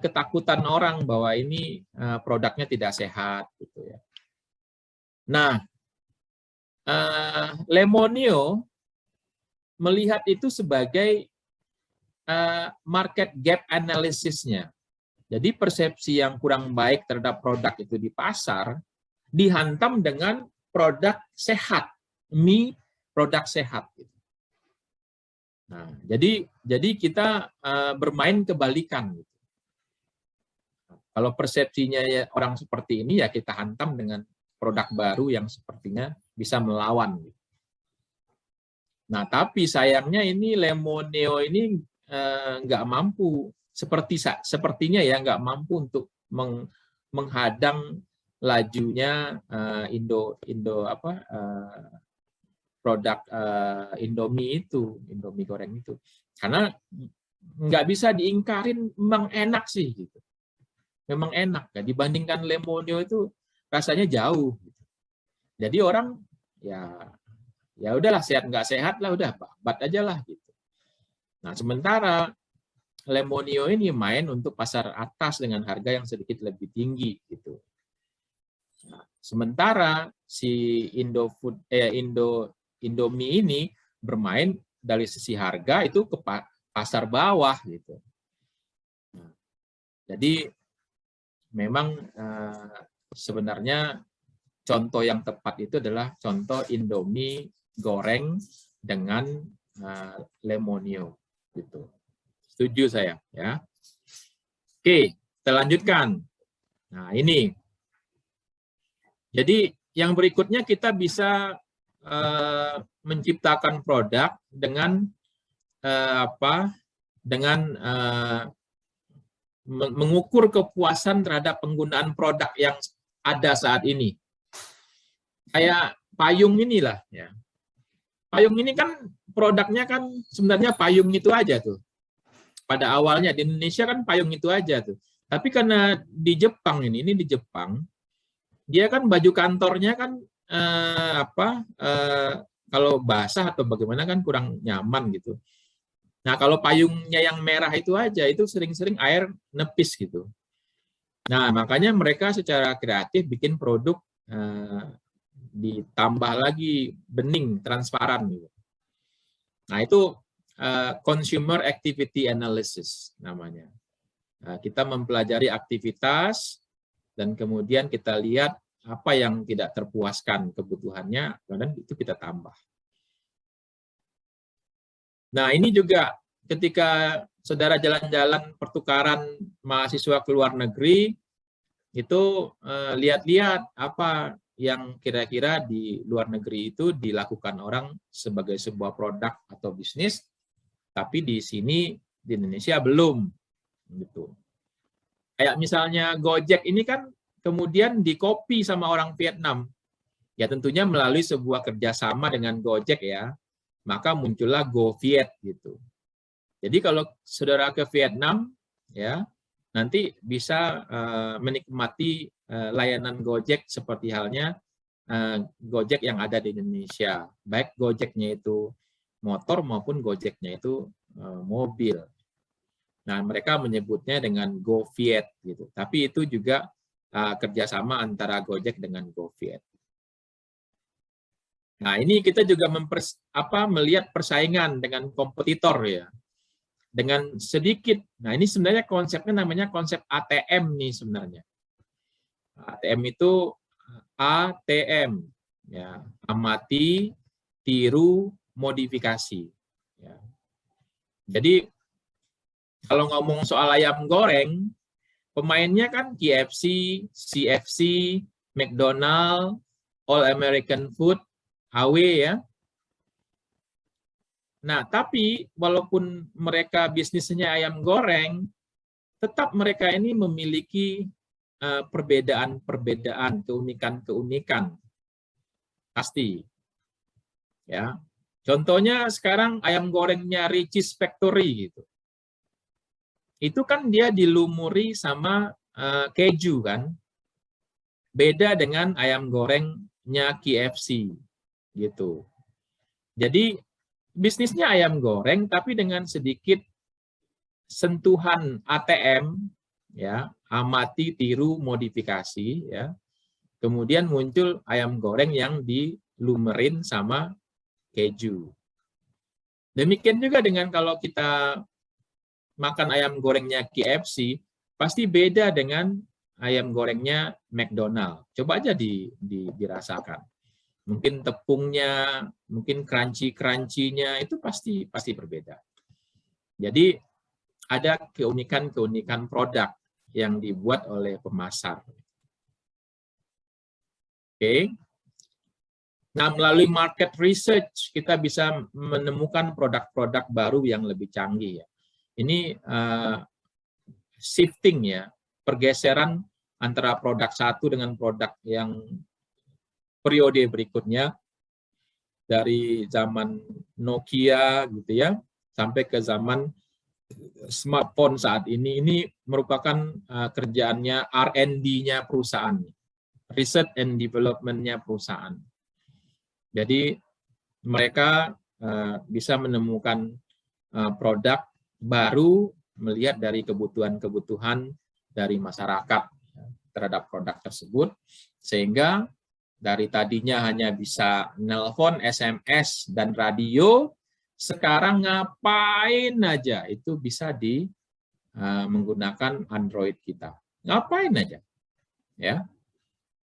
ketakutan orang bahwa ini produknya tidak sehat gitu ya. Nah, Lemonio melihat itu sebagai market gap analysis-nya. Jadi persepsi yang kurang baik terhadap produk itu di pasar dihantam dengan produk sehat, mie produk sehat. Nah, jadi kita bermain kebalikan. Kalau persepsinya ya orang seperti ini ya kita hantam dengan produk baru yang sepertinya bisa melawan. Nah, tapi sayangnya ini Lemonio ini nggak mampu, sepertinya ya nggak mampu untuk menghadang lajunya produk Indomie goreng itu, karena nggak bisa diingkarin, memang enak sih gitu, memang enak ya, dibandingkan Lemonio itu rasanya jauh gitu. Jadi orang ya udahlah, sehat nggak sehat lah, udah bat aja lah gitu. Nah, sementara Lemonio ini main untuk pasar atas dengan harga yang sedikit lebih tinggi gitu. Nah, sementara si Indomie ini bermain dari sisi harga itu ke pasar bawah gitu. Nah, jadi memang sebenarnya contoh yang tepat itu adalah contoh Indomie goreng dengan Lemonio gitu. Setuju saya ya. Oke, kita lanjutkan. Nah, ini. Jadi yang berikutnya kita bisa menciptakan produk dengan mengukur kepuasan terhadap penggunaan produk yang ada saat ini. Kayak payung inilah ya. Payung ini kan produknya kan sebenarnya payung itu aja tuh. Pada awalnya di Indonesia kan payung itu aja tuh. Tapi karena di Jepang ini di Jepang, dia kan baju kantornya kan kalau basah atau bagaimana kan kurang nyaman gitu. Nah, kalau payungnya yang merah itu aja, itu sering-sering air nepis gitu. Nah, makanya mereka secara kreatif bikin produk ditambah lagi bening, transparan gitu. Nah, itu consumer activity analysis namanya. Nah, kita mempelajari aktivitas dan kemudian kita lihat apa yang tidak terpuaskan kebutuhannya, dan itu kita tambah. Nah, ini juga ketika saudara jalan-jalan pertukaran mahasiswa ke luar negeri, itu lihat-lihat apa yang kira-kira di luar negeri itu dilakukan orang sebagai sebuah produk atau bisnis, tapi di sini di Indonesia belum gitu. Kayak misalnya Gojek ini kan kemudian dikopi sama orang Vietnam, ya tentunya melalui sebuah kerjasama dengan Gojek ya, maka muncullah GoViet gitu. Jadi kalau saudara ke Vietnam ya, nanti bisa menikmati layanan Gojek seperti halnya Gojek yang ada di Indonesia, baik Gojeknya itu motor maupun Gojeknya itu mobil. Nah, mereka menyebutnya dengan GoViet gitu. Tapi itu juga kerjasama antara Gojek dengan GoViet. Nah, ini kita juga melihat persaingan dengan kompetitor ya. Dengan sedikit, nah ini sebenarnya konsepnya namanya konsep ATM nih sebenarnya. ATM itu ATM, ya, amati, tiru, modifikasi. Ya. Jadi kalau ngomong soal ayam goreng, pemainnya kan KFC, CFC, McDonald, All American Food, AW ya. Nah, tapi walaupun mereka bisnisnya ayam goreng, tetap mereka ini memiliki perbedaan-perbedaan, keunikan-keunikan. Pasti. Ya. Contohnya sekarang ayam gorengnya Richeese Factory gitu. Itu kan dia dilumuri sama keju kan. Beda dengan ayam gorengnya KFC gitu. Jadi bisnisnya ayam goreng tapi dengan sedikit sentuhan ATM ya, amati, tiru, modifikasi ya. Kemudian muncul ayam goreng yang dilumerin sama keju. Demikian juga dengan kalau kita makan ayam gorengnya KFC, pasti beda dengan ayam gorengnya McDonald. Coba aja dirasakan. Mungkin tepungnya, mungkin crunchy-crunchy-nya itu pasti berbeda. Jadi ada keunikan-keunikan produk yang dibuat oleh pemasar. Oke. Nah, melalui market research kita bisa menemukan produk-produk baru yang lebih canggih ya. Ini shifting ya, pergeseran antara produk satu dengan produk yang periode berikutnya, dari zaman Nokia gitu ya sampai ke zaman smartphone saat ini merupakan kerjaannya R&D-nya perusahaan, research and development-nya perusahaan. Jadi mereka bisa menemukan produk baru melihat dari kebutuhan-kebutuhan dari masyarakat terhadap produk tersebut, sehingga dari tadinya hanya bisa nelpon, SMS, dan radio, sekarang ngapain aja itu bisa menggunakan Android kita. Ngapain aja, ya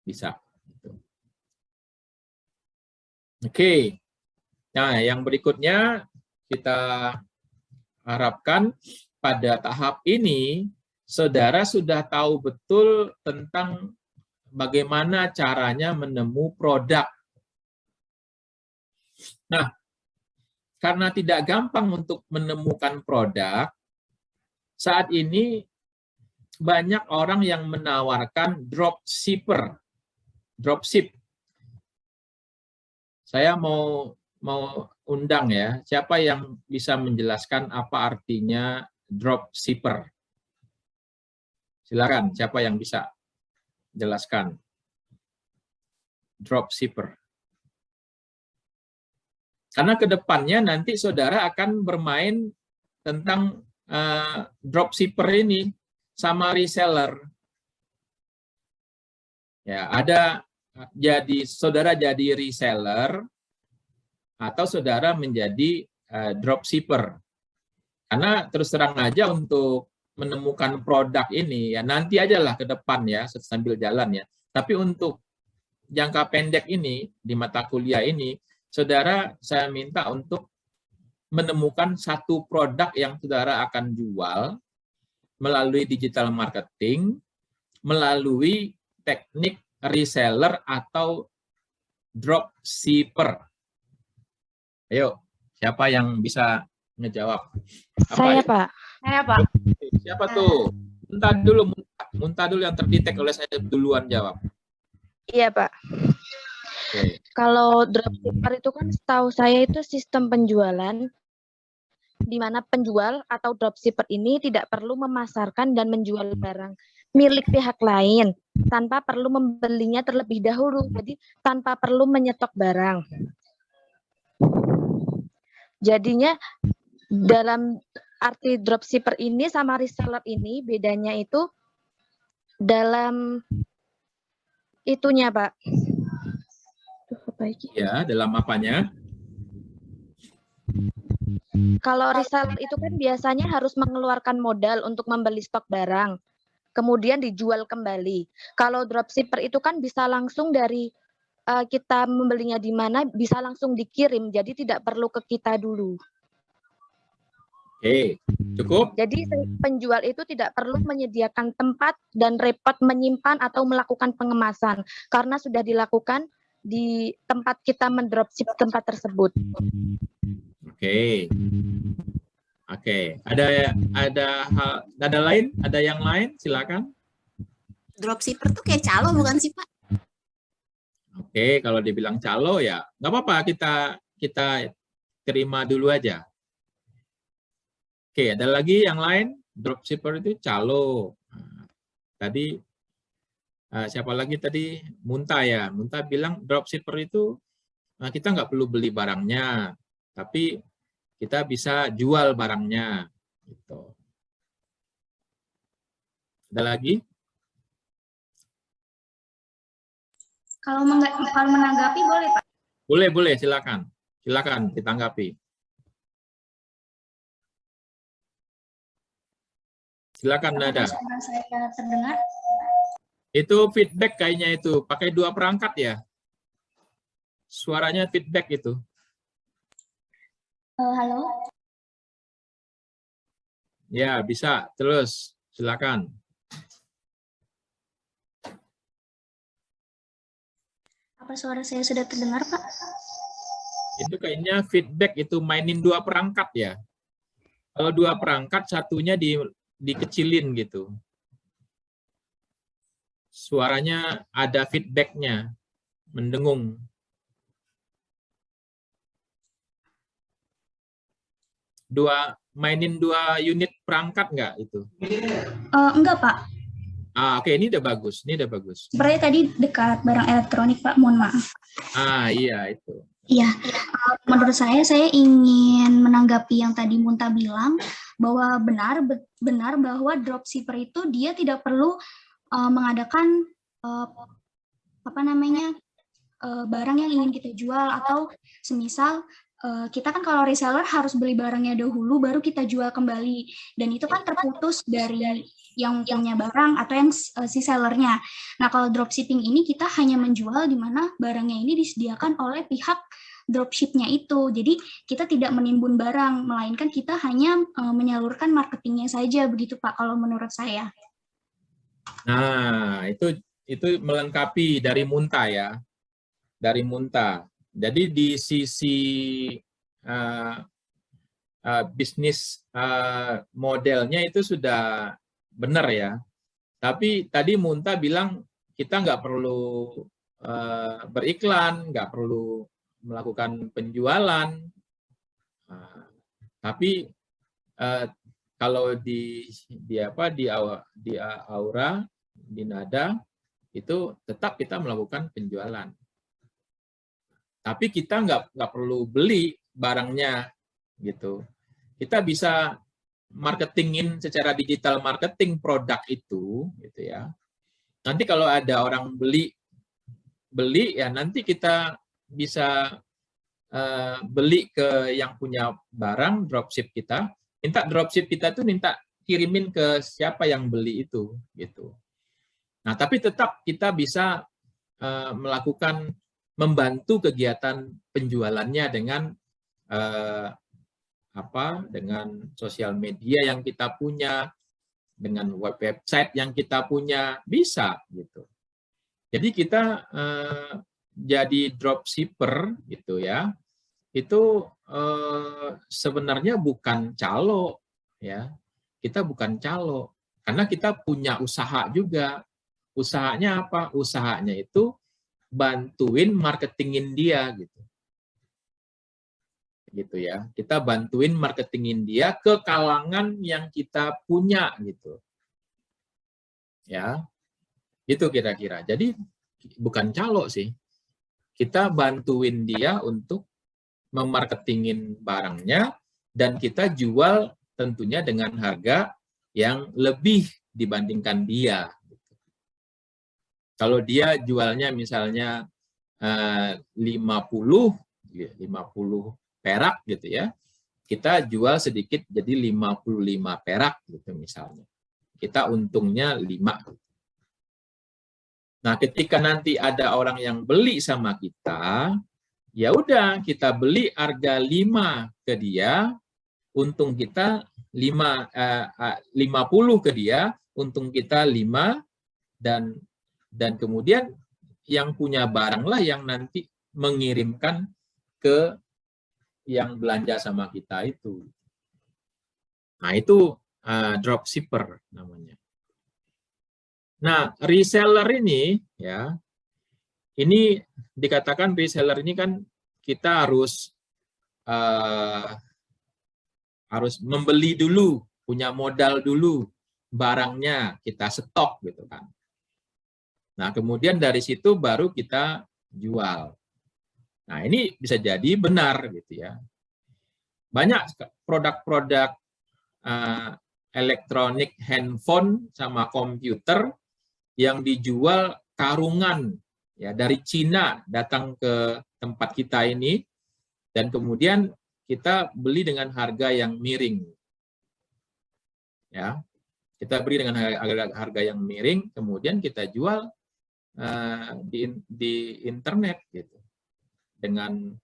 bisa. Oke, nah yang berikutnya kita harapkan pada tahap ini saudara sudah tahu betul tentang bagaimana caranya menemu produk. Nah, karena tidak gampang untuk menemukan produk, saat ini banyak orang yang menawarkan dropshipper. Dropship. Saya mau undang ya, siapa yang bisa menjelaskan apa artinya dropshipper? Silakan, siapa yang bisa jelaskan? Dropshipper. Karena ke depannya nanti saudara akan bermain tentang dropshipper ini sama reseller. Ya, saudara jadi reseller atau saudara menjadi dropshipper. Karena terus terang aja untuk menemukan produk ini ya nanti aja lah ke depan ya sambil jalan ya. Tapi untuk jangka pendek ini di mata kuliah ini, saudara saya minta untuk menemukan satu produk yang saudara akan jual melalui digital marketing, melalui teknik reseller atau dropshipper. Ayo, siapa yang bisa ngejawab? Saya, Pak. Saya, Pak. Siapa tuh? Muntah dulu yang terdetek oleh saya duluan jawab. Iya, Pak. Oke. Kalau dropshipper itu kan setahu saya itu sistem penjualan di mana penjual atau dropshipper ini tidak perlu memasarkan dan menjual barang milik pihak lain tanpa perlu membelinya terlebih dahulu. Jadi tanpa perlu menyetok barang. Jadinya dalam arti dropshipper ini sama reseller ini bedanya itu dalam itunya, Pak. Ya, dalam apanya? Kalau reseller itu kan biasanya harus mengeluarkan modal untuk membeli stok barang, kemudian dijual kembali. Kalau dropshipper itu kan bisa langsung dari kita membelinya di mana, bisa langsung dikirim, jadi tidak perlu ke kita dulu. Oke, cukup? Jadi penjual itu tidak perlu menyediakan tempat dan repot menyimpan atau melakukan pengemasan, karena sudah dilakukan di tempat kita mendropship tempat tersebut. Oke. Oke, ada lain? Ada yang lain? Silakan. Dropshipper tuh kayak calo bukan sih, Pak? Oke, kalau dibilang calo ya nggak apa-apa, kita terima dulu aja. Oke, ada lagi yang lain? Dropshipper itu calo. Tadi siapa lagi tadi? Muntah ya. Muntah bilang dropshipper itu kita nggak perlu beli barangnya, tapi kita bisa jual barangnya. Gitu. Ada lagi? Kalau menanggapi boleh, Pak? Boleh, silakan. Silakan ditanggapi. Silakan, Nada. Suara saya terdengar? Itu feedback kayaknya itu. Pakai 2 perangkat ya? Suaranya feedback itu. Halo? Ya, bisa. Terus, silakan. Apa suara saya sudah terdengar, Pak? Itu kayaknya feedback itu mainin 2 perangkat ya. Kalau 2 perangkat, satunya dikecilin gitu. Suaranya ada feedbacknya, mendengung. Mainin 2 unit perangkat nggak itu? Enggak, Pak. Oke, ini udah bagus. Sepertinya tadi dekat barang elektronik, Pak. Mohon maaf. Iya itu. Iya, menurut saya ingin menanggapi yang tadi Munta bilang bahwa benar bahwa dropshipper itu dia tidak perlu mengadakan barang yang ingin kita jual, atau semisal kita kan kalau reseller harus beli barangnya dahulu baru kita jual kembali, dan itu kan terputus dari yang punya barang atau yang si sellernya. Nah, kalau dropshipping ini kita hanya menjual di mana barangnya ini disediakan oleh pihak dropshipnya itu. Jadi kita tidak menimbun barang, melainkan kita hanya menyalurkan marketingnya saja, begitu Pak kalau menurut saya. Nah, itu melengkapi dari Munta ya. Dari Munta. Jadi di sisi bisnis modelnya itu sudah benar ya. Tapi tadi Munta bilang kita nggak perlu beriklan, nggak perlu melakukan penjualan. Tapi kalau di Aura, di Nada itu tetap kita melakukan penjualan. Tapi kita nggak perlu beli barangnya gitu. Kita bisa marketingin secara digital marketing produk itu gitu ya. Nanti kalau ada orang beli ya nanti kita bisa beli ke yang punya barang, dropship kita, minta dropship kita tuh minta kirimin ke siapa yang beli itu gitu. Nah, tapi tetap kita bisa membantu kegiatan penjualannya dengan dengan sosial media yang kita punya, dengan website yang kita punya, bisa gitu. Jadi kita jadi dropshipper gitu ya, itu sebenarnya bukan calo ya, kita bukan calo karena kita punya usaha juga. Usahanya apa? Usahanya itu bantuin marketingin dia gitu ya. Kita bantuin marketingin dia ke kalangan yang kita punya gitu ya, itu kira-kira. Jadi bukan calo sih, kita bantuin dia untuk memarketingin barangnya dan kita jual tentunya dengan harga yang lebih dibandingkan dia. Kalau dia jualnya misalnya 50 perak gitu ya, kita jual sedikit jadi 55 perak gitu misalnya. Kita untungnya 5. Nah, ketika nanti ada orang yang beli sama kita, ya udah kita beli harga 5 ke dia, untung kita 50 ke dia, untung kita 5, dan kemudian yang punya barang lah yang nanti mengirimkan ke yang belanja sama kita itu. Nah, itu dropshipper namanya. Nah, reseller ini ya, ini dikatakan reseller ini kan kita harus membeli dulu, punya modal dulu, barangnya kita stok gitu kan. Nah, kemudian dari situ baru kita jual. Nah, ini bisa jadi benar gitu ya. Banyak produk-produk elektronik, handphone sama komputer yang dijual karungan ya dari Cina datang ke tempat kita ini, dan kemudian kita beli dengan harga yang miring. Ya. Kita beli dengan harga yang miring, kemudian kita jual di internet gitu. Dengan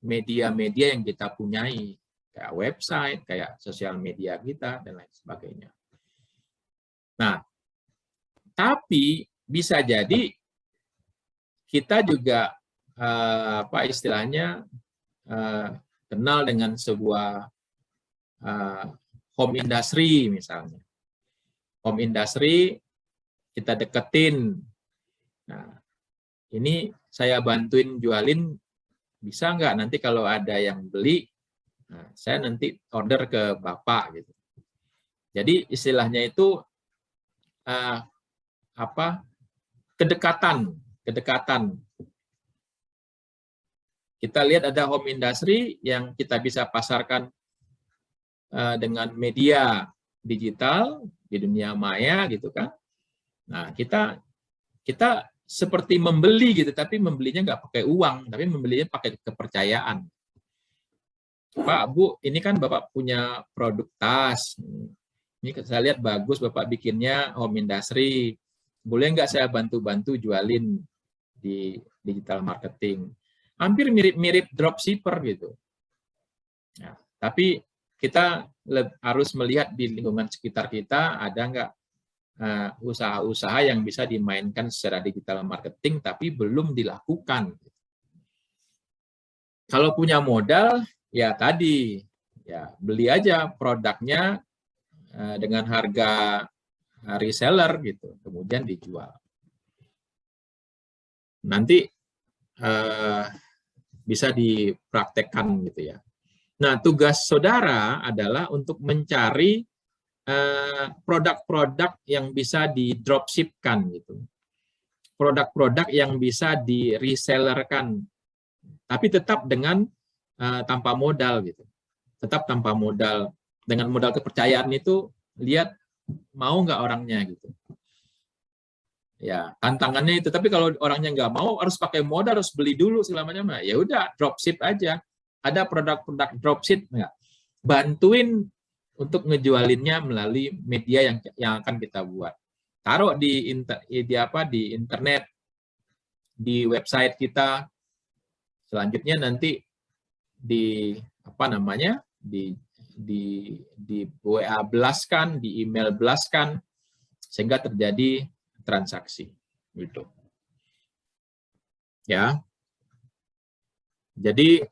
media-media yang kita punyai, kayak website, kayak sosial media kita dan lain sebagainya. Nah, tapi bisa jadi kita juga istilahnya kenal dengan sebuah home industry misalnya. Home industry kita deketin. Nah, ini saya bantuin jualin, bisa nggak nanti kalau ada yang beli, nah, saya nanti order ke Bapak gitu. Jadi istilahnya itu kedekatan Kita lihat ada home industry yang kita bisa pasarkan dengan media digital di dunia maya gitu kan. Nah, kita seperti membeli gitu, tapi membelinya nggak pakai uang, tapi membelinya pakai kepercayaan. Pak, Bu, ini kan Bapak punya produk tas. Ini saya lihat bagus Bapak bikinnya home industry. Boleh nggak saya bantu-bantu jualin di digital marketing? Hampir mirip-mirip dropshipper gitu. Nah, tapi kita harus melihat di lingkungan sekitar kita ada nggak usaha-usaha yang bisa dimainkan secara digital marketing tapi belum dilakukan. Kalau punya modal, ya tadi, ya beli aja produknya dengan harga reseller gitu, kemudian dijual. Nanti bisa dipraktekkan gitu ya. Nah, tugas saudara adalah untuk mencari produk-produk yang bisa di dropshipkan gitu. Produk-produk yang bisa di resellerkan, tapi tetap dengan tanpa modal gitu. Tetap tanpa modal. Dengan modal kepercayaan itu lihat mau nggak orangnya gitu. Ya, tantangannya itu. Tapi kalau orangnya nggak mau, harus pakai modal, harus beli dulu segala macam. Ya udah, dropship aja. Ada produk-produk dropship nggak? Bantuin untuk ngejualinnya melalui media yang akan kita buat. Taruh di internet, di website kita. Selanjutnya nanti di di WA belaskan, di email belaskan, sehingga terjadi transaksi gitu. Ya. Jadi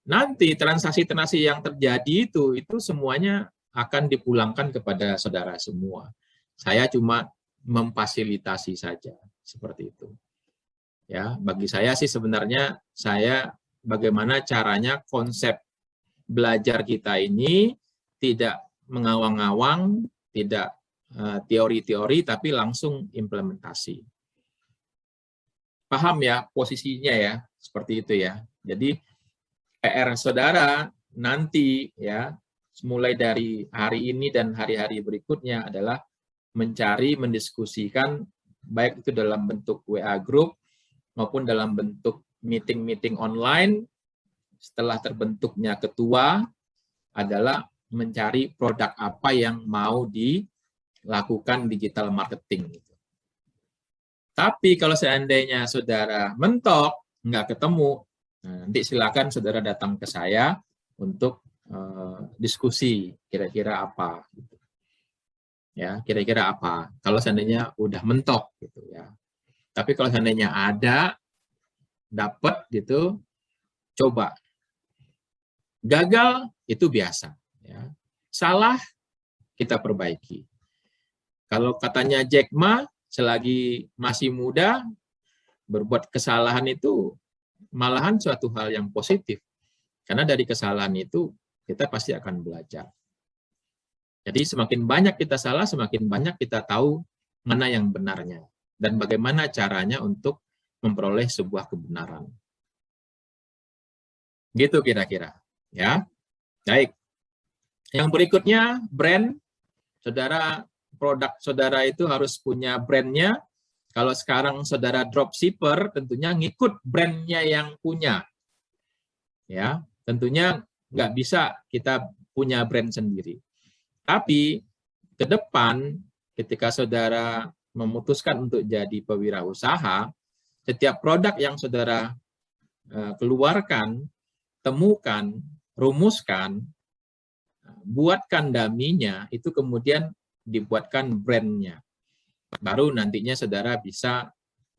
nanti transaksi-transaksi yang terjadi itu semuanya akan dipulangkan kepada saudara semua. Saya cuma memfasilitasi saja seperti itu. Ya, bagi saya sih sebenarnya bagaimana caranya konsep belajar kita ini tidak mengawang-awang, tidak teori-teori, tapi langsung implementasi. Paham ya posisinya ya, seperti itu ya. Jadi PR saudara nanti ya, mulai dari hari ini dan hari-hari berikutnya adalah mencari, mendiskusikan, baik itu dalam bentuk WA group maupun dalam bentuk meeting-meeting online. Setelah terbentuknya ketua adalah mencari produk apa yang mau dilakukan digital marketing. Tapi kalau seandainya saudara mentok, nggak ketemu, nanti silakan saudara datang ke saya untuk diskusi kira-kira apa. Gitu. Ya, kira-kira apa? Kalau seandainya udah mentok, gitu ya. Tapi kalau seandainya ada, dapat gitu, coba. Gagal itu biasa. Ya. Salah kita perbaiki. Kalau katanya Jack Ma, selagi masih muda, berbuat kesalahan itu malahan suatu hal yang positif. Karena dari kesalahan itu kita pasti akan belajar. Jadi semakin banyak kita salah, semakin banyak kita tahu mana yang benarnya. Dan bagaimana caranya untuk memperoleh sebuah kebenaran. Gitu kira-kira. Ya, baik. Yang berikutnya, brand. Saudara, produk saudara itu harus punya brandnya. Kalau sekarang saudara dropshipper, tentunya ngikut brandnya yang punya. Ya, tentunya nggak bisa kita punya brand sendiri. Tapi ke depan, ketika saudara memutuskan untuk jadi pewirausaha, setiap produk yang saudara keluarkan, temukan, rumuskan, buatkan dummy-nya, itu kemudian dibuatkan brand-nya. Baru nantinya saudara bisa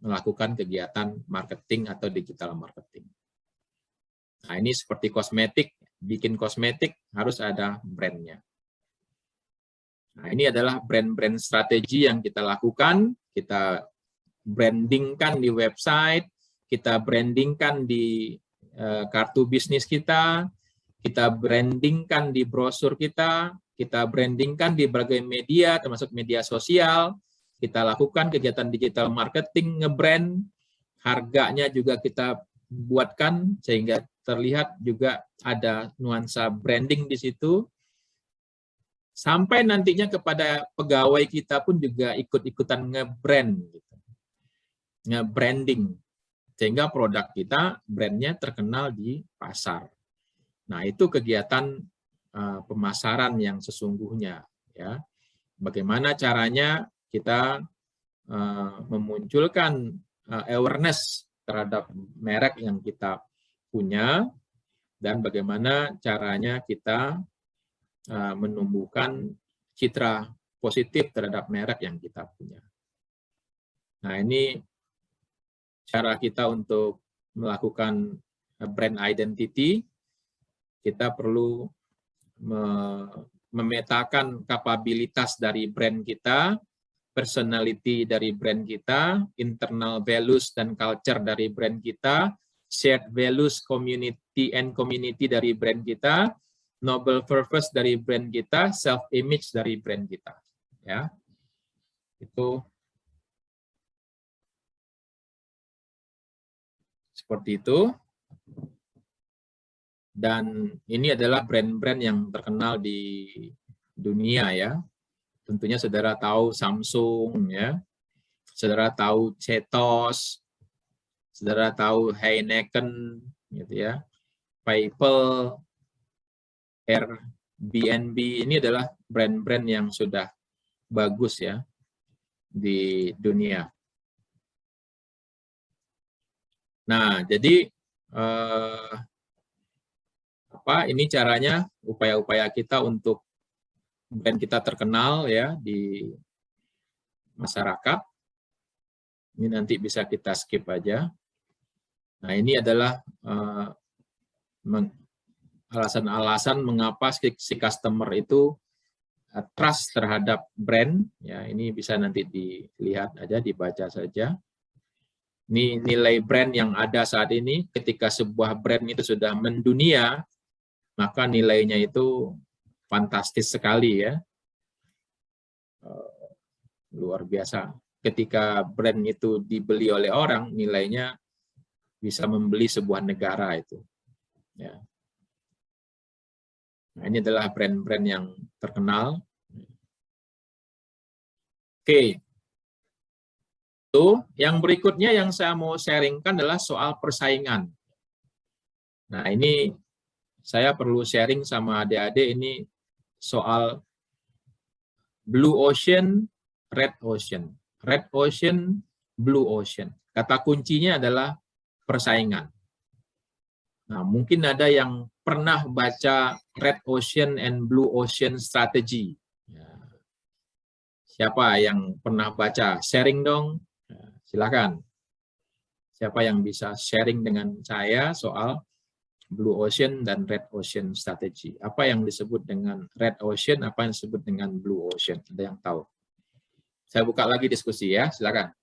melakukan kegiatan marketing atau digital marketing. Nah, ini seperti kosmetik, bikin kosmetik harus ada brand-nya. Nah, ini adalah brand-brand strategi yang kita lakukan, kita brandingkan di website, kita brandingkan di kartu bisnis kita brandingkan di brosur kita brandingkan di berbagai media, termasuk media sosial, kita lakukan kegiatan digital marketing, nge-brand, harganya juga kita buatkan sehingga terlihat juga ada nuansa branding di situ. Sampai nantinya kepada pegawai kita pun juga ikut-ikutan nge-brand, gitu. Nge-branding. Sehingga produk kita, brandnya terkenal di pasar. Nah, itu kegiatan pemasaran yang sesungguhnya. Ya. Bagaimana caranya kita memunculkan awareness terhadap merek yang kita punya, dan bagaimana caranya kita menumbuhkan citra positif terhadap merek yang kita punya. Nah, ini cara kita untuk melakukan brand identity. Kita perlu memetakan kapabilitas dari brand kita, personality dari brand kita, internal values dan culture dari brand kita, shared values, community and community dari brand kita, noble purpose dari brand kita, self-image dari brand kita. Ya, itu seperti itu. Dan ini adalah brand-brand yang terkenal di dunia ya. Tentunya saudara tahu Samsung ya, saudara tahu Cetos, saudara tahu Heineken, gitu ya, PayPal, Airbnb. Ini adalah brand-brand yang sudah bagus ya di dunia. Nah, jadi ini caranya, upaya-upaya kita untuk brand kita terkenal ya di masyarakat. Ini nanti bisa kita skip aja. Nah, ini adalah alasan-alasan mengapa si customer itu trust terhadap brand. Ya, ini bisa nanti dilihat aja, dibaca saja. Ini nilai brand yang ada saat ini. Ketika sebuah brand itu sudah mendunia, maka nilainya itu fantastis sekali ya. Luar biasa. Ketika brand itu dibeli oleh orang, nilainya bisa membeli sebuah negara itu. Ya. Nah, ini adalah brand-brand yang terkenal. Oke. Yang berikutnya yang saya mau sharingkan adalah soal persaingan. Nah, ini saya perlu sharing sama adik-adik ini soal blue ocean, red ocean. Red ocean, blue ocean. Kata kuncinya adalah persaingan. Nah, mungkin ada yang pernah baca Red Ocean and Blue Ocean Strategy. Ya. Siapa yang pernah baca? Sharing dong. Ya, silakan. Siapa yang bisa sharing dengan saya soal Blue Ocean dan Red Ocean Strategy? Apa yang disebut dengan Red Ocean, apa yang disebut dengan Blue Ocean? Ada yang tahu? Saya buka lagi diskusi ya, silakan.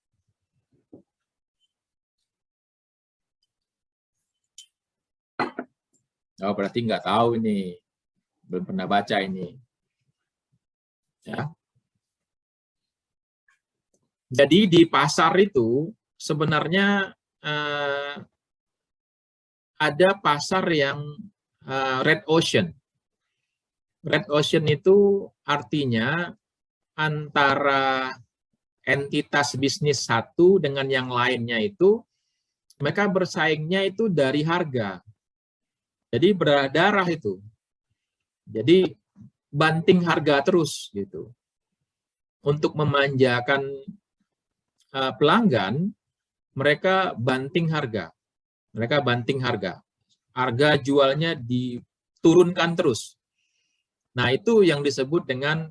Oh, berarti nggak tahu ini, belum pernah baca ini. Ya. Jadi di pasar itu sebenarnya ada pasar yang red ocean. Red ocean itu artinya antara entitas bisnis satu dengan yang lainnya itu mereka bersaingnya itu dari harga. Jadi berdarah itu. Jadi banting harga terus gitu. Untuk memanjakan pelanggan, mereka banting harga. Mereka banting harga. Harga jualnya diturunkan terus. Nah, itu yang disebut dengan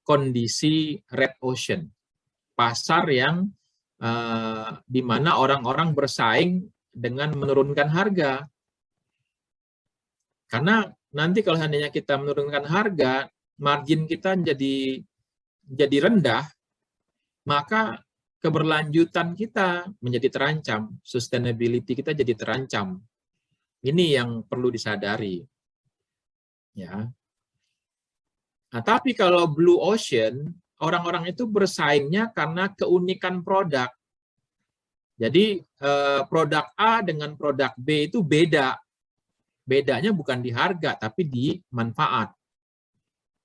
kondisi red ocean. Pasar yang di mana orang-orang bersaing dengan menurunkan harga. Karena nanti kalau seandainya kita menurunkan harga, margin kita jadi rendah, maka keberlanjutan kita menjadi terancam, sustainability kita jadi terancam. Ini yang perlu disadari. Ya. Nah, tapi kalau blue ocean, orang-orang itu bersaingnya karena keunikan produk. Jadi produk A dengan produk B itu beda. Bedanya bukan di harga, tapi di manfaat,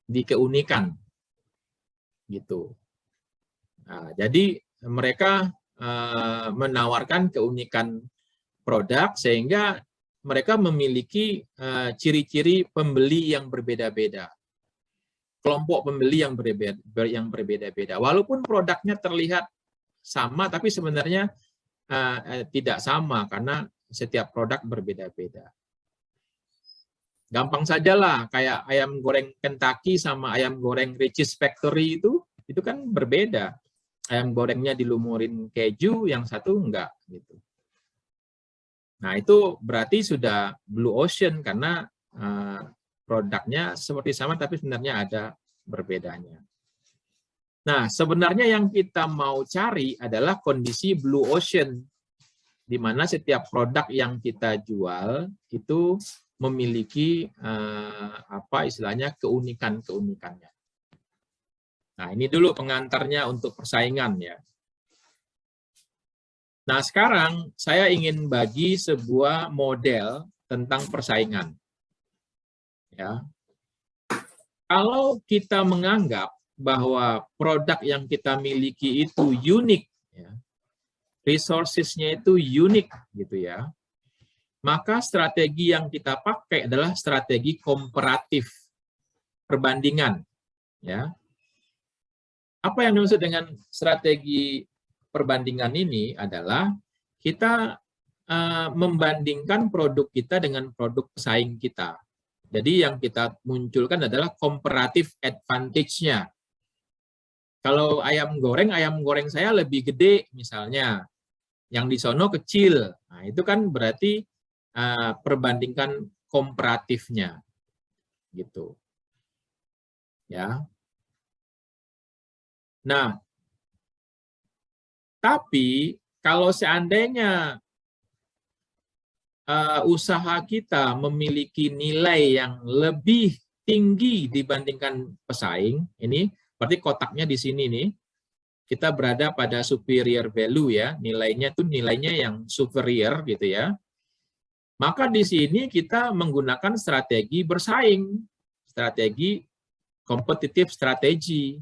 di keunikan, gitu. Nah, jadi mereka menawarkan keunikan produk sehingga mereka memiliki ciri-ciri pembeli yang berbeda-beda, kelompok pembeli yang berbeda-beda. Walaupun produknya terlihat sama, tapi sebenarnya tidak sama karena setiap produk berbeda-beda. Gampang sajalah, kayak ayam goreng Kentucky sama ayam goreng Richeese Factory itu kan berbeda. Ayam gorengnya dilumurin keju, yang satu enggak gitu. Nah, itu berarti sudah blue ocean karena produknya seperti sama tapi sebenarnya ada berbedanya. Nah, sebenarnya yang kita mau cari adalah kondisi blue ocean, di mana setiap produk yang kita jual itu memiliki apa istilahnya keunikannya. Nah, ini dulu pengantarnya untuk persaingan ya. Nah, sekarang saya ingin bagi sebuah model tentang persaingan. Ya. Kalau kita menganggap bahwa produk yang kita miliki itu unik, ya, resources-nya itu unik gitu ya, maka strategi yang kita pakai adalah strategi komparatif, perbandingan. Ya. Apa yang dimaksud dengan strategi perbandingan ini adalah kita membandingkan produk kita dengan produk pesaing kita. Jadi yang kita munculkan adalah comparative advantage-nya. Kalau ayam goreng saya lebih gede misalnya, yang di sono kecil. Nah, itu kan berarti perbandingkan komparatifnya gitu ya. Nah, tapi kalau seandainya usaha kita memiliki nilai yang lebih tinggi dibandingkan pesaing, ini berarti kotaknya di sini nih, kita berada pada superior value ya, nilainya itu nilainya yang superior gitu ya. Maka di sini kita menggunakan strategi bersaing, strategi competitive strategy.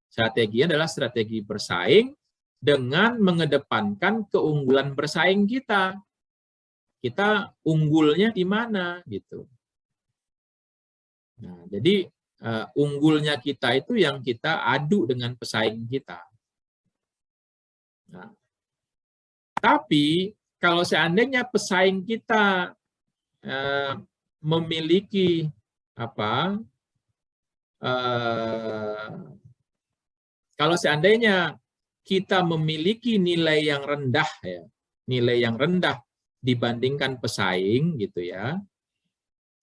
Strateginya adalah strategi bersaing dengan mengedepankan keunggulan bersaing kita. Kita unggulnya di mana gitu. Nah, jadi unggulnya kita itu yang kita adu dengan pesaing kita. Nah, tapi kalau seandainya pesaing kita memiliki apa? Kalau seandainya kita memiliki nilai yang rendah ya, nilai yang rendah dibandingkan pesaing gitu ya.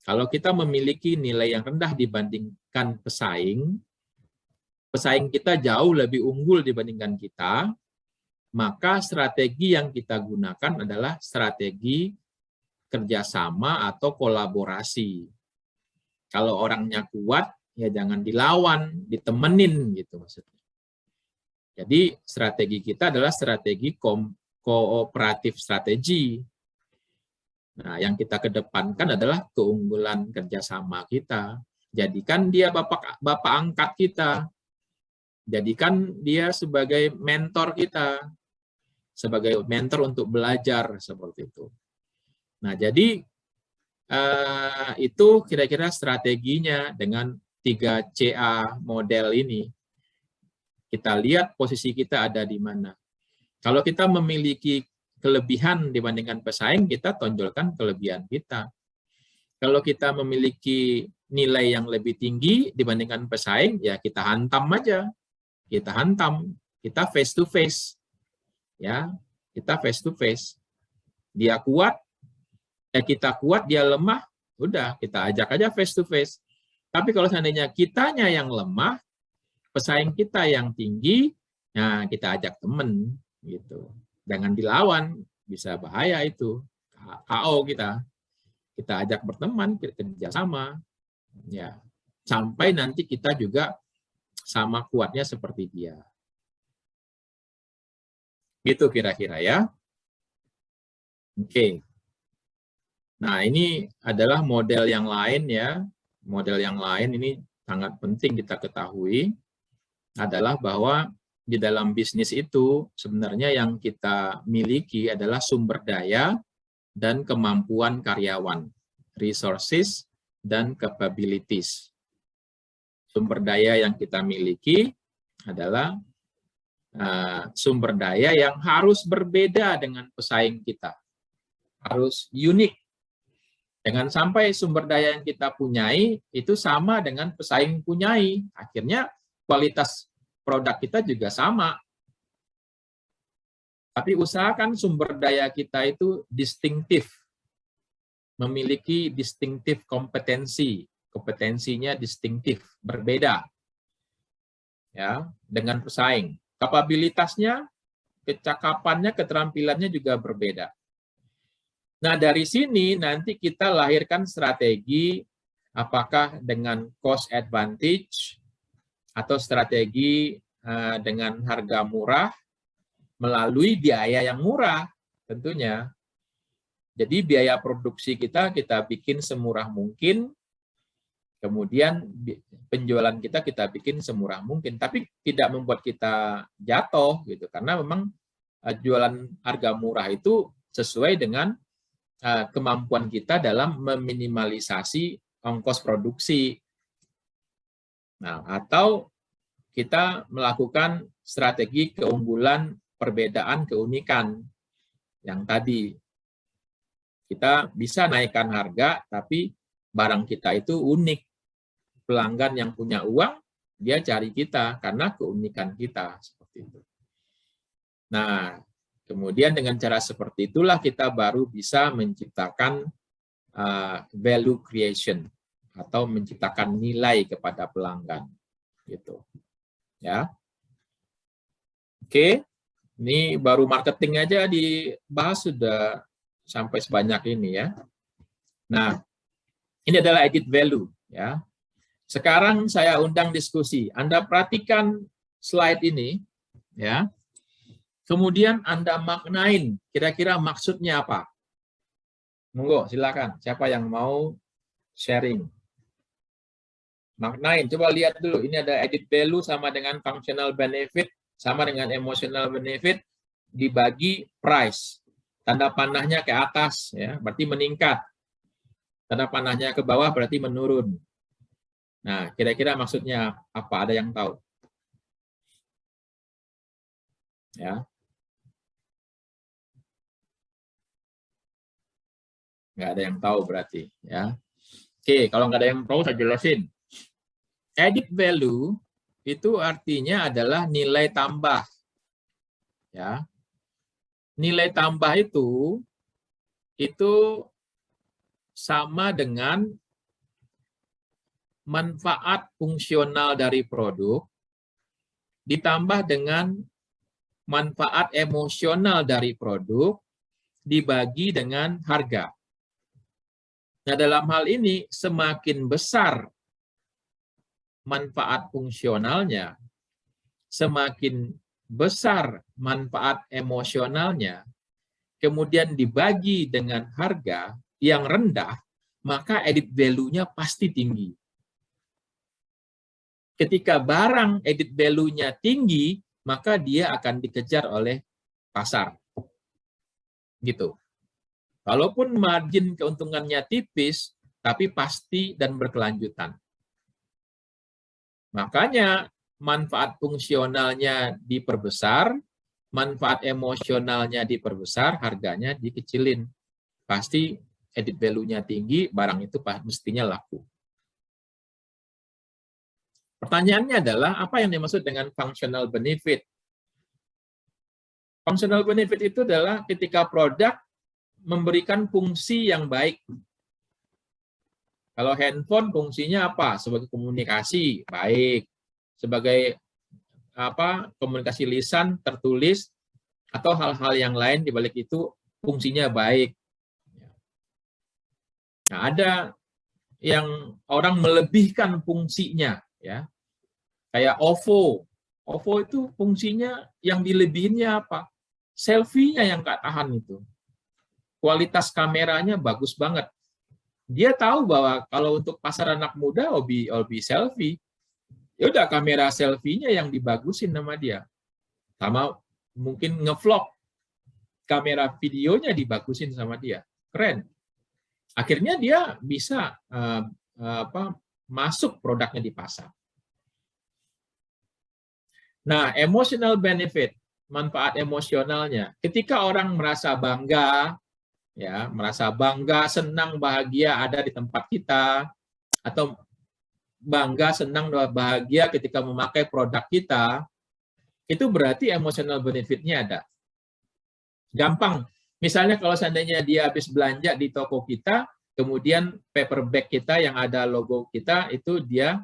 Kalau kita memiliki nilai yang rendah dibandingkan pesaing kita jauh lebih unggul dibandingkan kita, maka strategi yang kita gunakan adalah strategi kerjasama atau kolaborasi. Kalau orangnya kuat, ya jangan dilawan, ditemenin gitu maksudnya. Jadi strategi kita adalah strategi kooperatif strategi. Nah, yang kita kedepankan adalah keunggulan kerjasama kita. Jadikan dia bapak angkat kita. Jadikan dia sebagai mentor kita. Sebagai mentor untuk belajar seperti itu. Nah, jadi itu kira-kira strateginya dengan 3CA model ini. Kita lihat posisi kita ada di mana. Kalau kita memiliki kelebihan dibandingkan pesaing, kita tonjolkan kelebihan kita. Kalau kita memiliki nilai yang lebih tinggi dibandingkan pesaing, ya kita hantam aja. Kita hantam, kita face to face. Ya, kita face to face. Dia kuat, kita kuat, dia lemah, udah kita ajak aja face to face. Tapi kalau seandainya kitanya yang lemah, pesaing kita yang tinggi, nah kita ajak temen gitu. Jangan dilawan, bisa bahaya itu. KO kita. Kita ajak berteman, kerjasama. Ya, sampai nanti kita juga sama kuatnya seperti dia. Gitu kira-kira ya. Oke. Nah, ini adalah model yang lain ya. Model yang lain ini sangat penting kita ketahui adalah bahwa di dalam bisnis itu sebenarnya yang kita miliki adalah sumber daya dan kemampuan karyawan, resources dan capabilities. Sumber daya yang kita miliki adalah sumber daya yang harus berbeda dengan pesaing kita. Harus unik. Jangan sampai sumber daya yang kita punyai itu sama dengan pesaing punyai. Akhirnya kualitas produk kita juga sama. Tapi usahakan sumber daya kita itu distinktif. Memiliki distinktif kompetensi. Kompetensinya distinktif, berbeda. Ya, dengan pesaing. Kapabilitasnya, kecakapannya, keterampilannya juga berbeda. Nah, dari sini nanti kita lahirkan strategi apakah dengan cost advantage atau strategi dengan harga murah melalui biaya yang murah tentunya. Jadi biaya produksi kita bikin semurah mungkin, kemudian penjualan kita bikin semurah mungkin, tapi tidak membuat kita jatuh gitu, karena memang jualan harga murah itu sesuai dengan kemampuan kita dalam meminimalisasi ongkos produksi. Nah, atau kita melakukan strategi keunggulan, perbedaan, keunikan yang tadi. Kita bisa naikkan harga, tapi barang kita itu unik. Pelanggan yang punya uang, dia cari kita karena keunikan kita. Seperti itu. Nah, kemudian dengan cara seperti itulah kita baru bisa menciptakan value creation atau menciptakan nilai kepada pelanggan. Gitu. Ya. Oke, ini baru marketing aja dibahas sudah sampai sebanyak ini ya. Nah, ini adalah added value ya. Sekarang saya undang diskusi. Anda perhatikan slide ini ya. Kemudian Anda maknain kira-kira maksudnya apa. Monggo, silakan. Siapa yang mau sharing? Maknain, coba lihat dulu. Ini ada added value sama dengan functional benefit, sama dengan emotional benefit, dibagi price. Tanda panahnya ke atas, ya, berarti meningkat. Tanda panahnya ke bawah berarti menurun. Nah, kira-kira maksudnya apa? Ada yang tahu? Ya. Nggak ada yang tahu berarti. Ya. Oke, kalau nggak ada yang tahu, saya jelasin. Added value itu artinya adalah nilai tambah. Ya. Nilai tambah itu sama dengan manfaat fungsional dari produk ditambah dengan manfaat emosional dari produk dibagi dengan harga. Nah, dalam hal ini semakin besar manfaat fungsionalnya, semakin besar manfaat emosionalnya, kemudian dibagi dengan harga yang rendah, maka added value-nya pasti tinggi. Ketika barang added value-nya tinggi, maka dia akan dikejar oleh pasar. Gitu. Walaupun margin keuntungannya tipis, tapi pasti dan berkelanjutan. Makanya manfaat fungsionalnya diperbesar, manfaat emosionalnya diperbesar, harganya dikecilin. Pasti added value-nya tinggi, barang itu mestinya laku. Pertanyaannya adalah, apa yang dimaksud dengan functional benefit? Functional benefit itu adalah ketika produk memberikan fungsi yang baik. Kalau handphone fungsinya apa? Sebagai komunikasi, baik. Sebagai komunikasi lisan, tertulis, atau hal-hal yang lain di balik itu fungsinya baik. Nah, ada yang orang melebihkan fungsinya, ya. Kayak OVO. OVO itu fungsinya yang dilebihinnya apa? selfie-nya yang nggak tahan itu. Kualitas kameranya bagus banget. Dia tahu bahwa kalau untuk pasar anak muda hobi selfie, ya udah kamera selfie-nya yang dibagusin sama dia. Sama mungkin ngevlog, kamera videonya dibagusin sama dia. Keren. Akhirnya dia bisa masuk produknya di pasar. Nah, emotional benefit, manfaat emosionalnya. Ketika orang merasa bangga, ya, merasa bangga, senang, bahagia ada di tempat kita, atau bangga, senang, bahagia ketika memakai produk kita, itu berarti emotional benefit-nya ada. Gampang. Misalnya kalau seandainya dia habis belanja di toko kita, kemudian paper bag kita yang ada logo kita, itu dia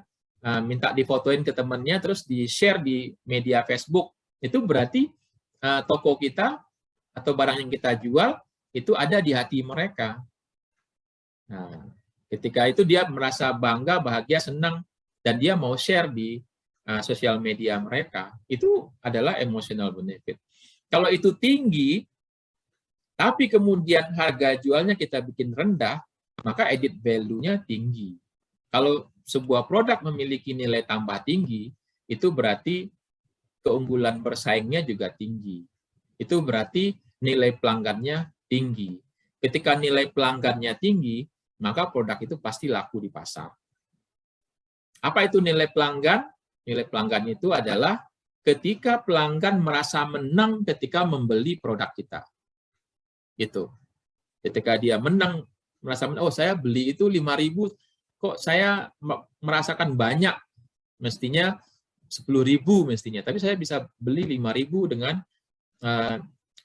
minta difotoin ke temannya, terus di-share di media Facebook. Itu berarti toko kita atau barang yang kita jual, itu ada di hati mereka. Nah, ketika itu dia merasa bangga, bahagia, senang, dan dia mau share di sosial media mereka. Itu adalah emotional benefit. Kalau itu tinggi, tapi kemudian harga jualnya kita bikin rendah, maka added value-nya tinggi. Kalau sebuah produk memiliki nilai tambah tinggi, itu berarti keunggulan bersaingnya juga tinggi. Itu berarti nilai pelanggannya tinggi. Ketika nilai pelanggannya tinggi, maka produk itu pasti laku di pasar. Apa itu nilai pelanggan? Nilai pelanggan itu adalah ketika pelanggan merasa menang ketika membeli produk kita. Gitu. Ketika dia menang, merasa menang, oh saya beli itu 5.000, kok saya merasakan banyak, mestinya 10.000 mestinya, tapi saya bisa beli 5.000 dengan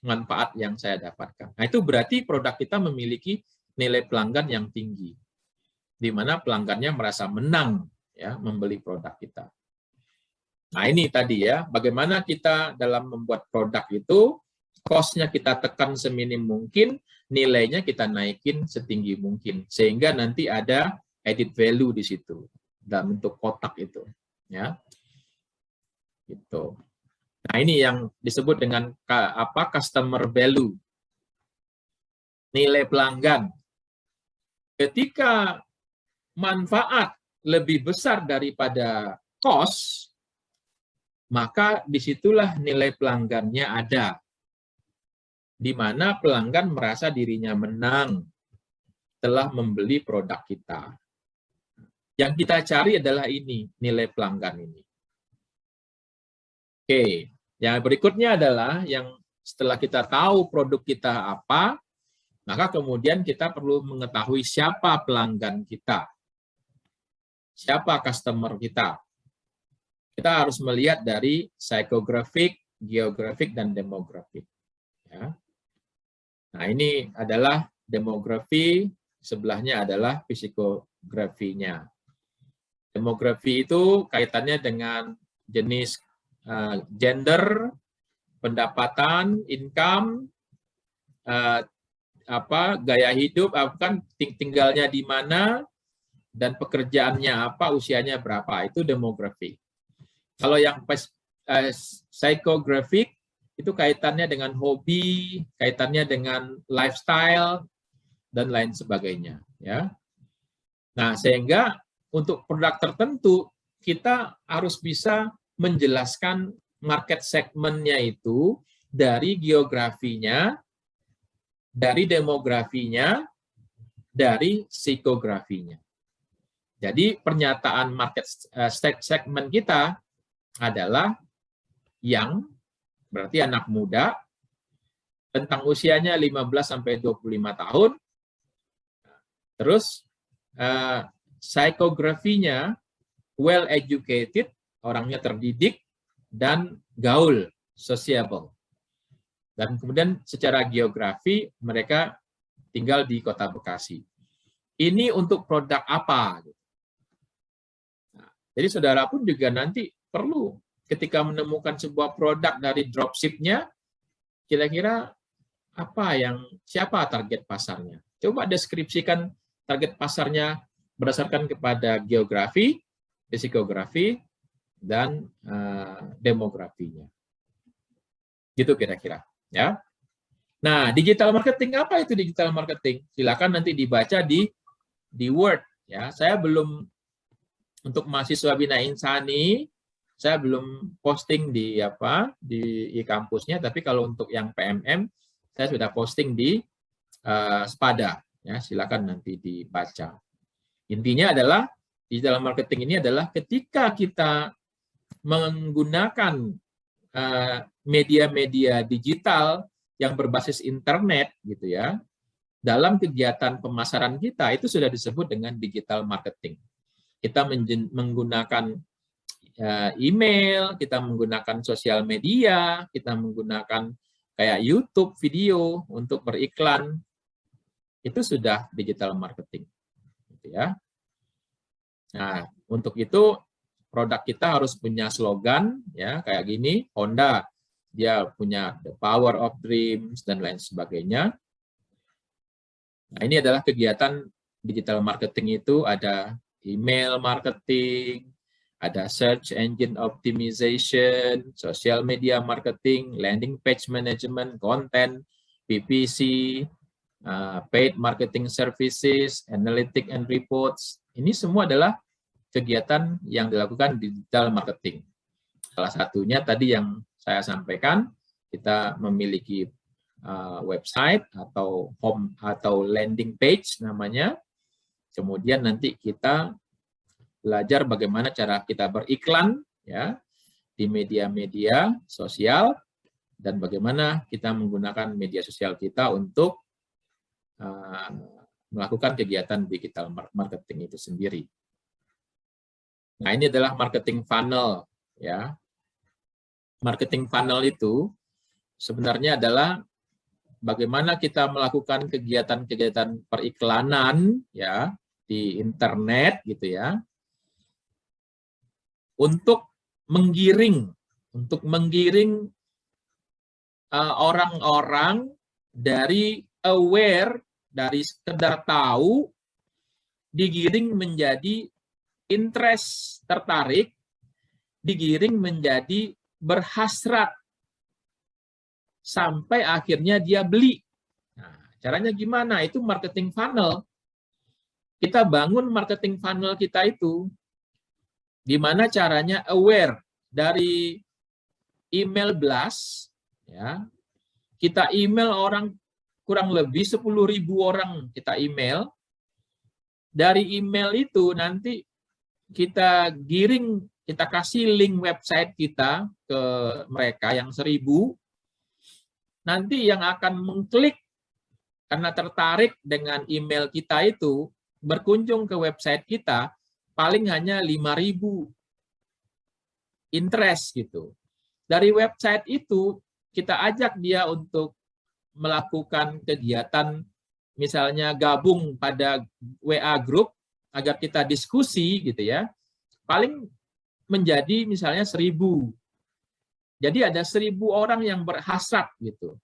manfaat yang saya dapatkan. Nah, itu berarti produk kita memiliki nilai pelanggan yang tinggi, di mana pelanggannya merasa menang ya membeli produk kita. Nah, ini tadi ya, bagaimana kita dalam membuat produk itu, cost-nya kita tekan seminim mungkin, nilainya kita naikin setinggi mungkin, sehingga nanti ada added value di situ dalam bentuk kotak itu, ya. Gitu. Nah, ini yang disebut dengan customer value. Nilai pelanggan. Ketika manfaat lebih besar daripada cost, maka disitulah nilai pelanggannya ada. Di mana pelanggan merasa dirinya menang telah membeli produk kita. Yang kita cari adalah ini, nilai pelanggan ini. Oke, yang berikutnya adalah yang setelah kita tahu produk kita apa, maka kemudian kita perlu mengetahui siapa pelanggan kita. Siapa customer kita. Kita harus melihat dari psychographic, geographic, dan demographic. Ya. Nah, ini adalah demografi, sebelahnya adalah psikografinya. Demografi itu kaitannya dengan jenis gender, pendapatan, income, gaya hidup, kan tinggalnya di mana, dan pekerjaannya apa, usianya berapa, itu demografi. Kalau yang psychographic itu kaitannya dengan hobi, kaitannya dengan lifestyle, dan lain sebagainya. Ya. Nah, sehingga untuk produk tertentu, kita harus bisa menjelaskan market segmennya itu dari geografinya, dari demografinya, dari psikografinya. Jadi pernyataan market segmen kita adalah yang berarti anak muda, tentang usianya 15-25 tahun, terus psikografinya well educated, orangnya terdidik, dan gaul, sociable. Dan kemudian secara geografi mereka tinggal di Kota Bekasi. Ini untuk produk apa? Nah, jadi saudara pun juga nanti perlu ketika menemukan sebuah produk dari dropship-nya, kira-kira siapa target pasarnya? Coba deskripsikan target pasarnya berdasarkan kepada geografi, psikografi, dan demografinya. Gitu kira-kira. Ya. Nah, digital marketing apa itu digital marketing? Silakan nanti dibaca di Word. Ya, saya belum untuk mahasiswa Bina Insani, saya belum posting di e-kampusnya, tapi kalau untuk yang PMM, saya sudah posting di Spada. Ya, silakan nanti dibaca. Intinya adalah digital marketing ini adalah ketika kita menggunakan media-media digital yang berbasis internet gitu ya, dalam kegiatan pemasaran kita itu sudah disebut dengan digital marketing. Kita menggunakan email, kita menggunakan sosial media, kita menggunakan kayak YouTube video untuk beriklan, itu sudah digital marketing gitu ya. Nah, untuk itu produk kita harus punya slogan ya kayak gini, Honda dia punya the power of dreams dan lain sebagainya. Nah, ini adalah kegiatan digital marketing itu ada email marketing, ada search engine optimization, social media marketing, landing page management, content, PPC, paid marketing services, analytic and reports. Ini semua adalah kegiatan yang dilakukan di digital marketing. Salah satunya tadi yang saya sampaikan, kita memiliki website atau home atau landing page namanya. Kemudian nanti kita belajar bagaimana cara kita beriklan ya di media-media sosial dan bagaimana kita menggunakan media sosial kita untuk melakukan kegiatan digital marketing itu sendiri. Nah, ini adalah marketing funnel ya. Marketing funnel itu sebenarnya adalah bagaimana kita melakukan kegiatan-kegiatan periklanan ya di internet gitu ya. Untuk menggiring orang-orang dari aware, dari sekedar tahu, digiring menjadi interest, tertarik, digiring menjadi berhasrat, sampai akhirnya dia beli. Nah, caranya gimana? Itu marketing funnel. Kita bangun marketing funnel kita itu, gimana caranya aware dari email blast, ya, kita email orang kurang lebih 10.000 orang kita email. Dari email itu nanti kita giring, kita kasih link website kita ke mereka yang 1.000. Nanti yang akan mengklik karena tertarik dengan email kita itu berkunjung ke website kita paling hanya 5.000 interest gitu. Dari website itu kita ajak dia untuk melakukan kegiatan misalnya gabung pada WA group agar kita diskusi gitu ya. Paling menjadi misalnya 1.000. Jadi ada 1.000 orang yang berhasrat gitu.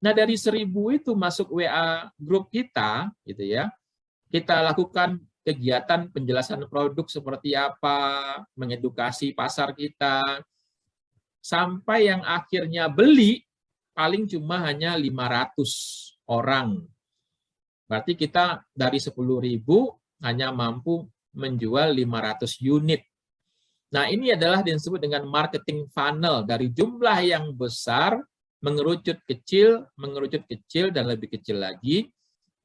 Nah, dari 1.000 itu masuk WA grup kita gitu ya. Kita lakukan kegiatan penjelasan produk seperti apa, mengedukasi pasar kita, sampai yang akhirnya beli paling cuma hanya 500 orang. Berarti kita dari 10.000 hanya mampu menjual 500 unit. Nah, ini adalah disebut dengan marketing funnel. Dari jumlah yang besar, mengerucut kecil, dan lebih kecil lagi,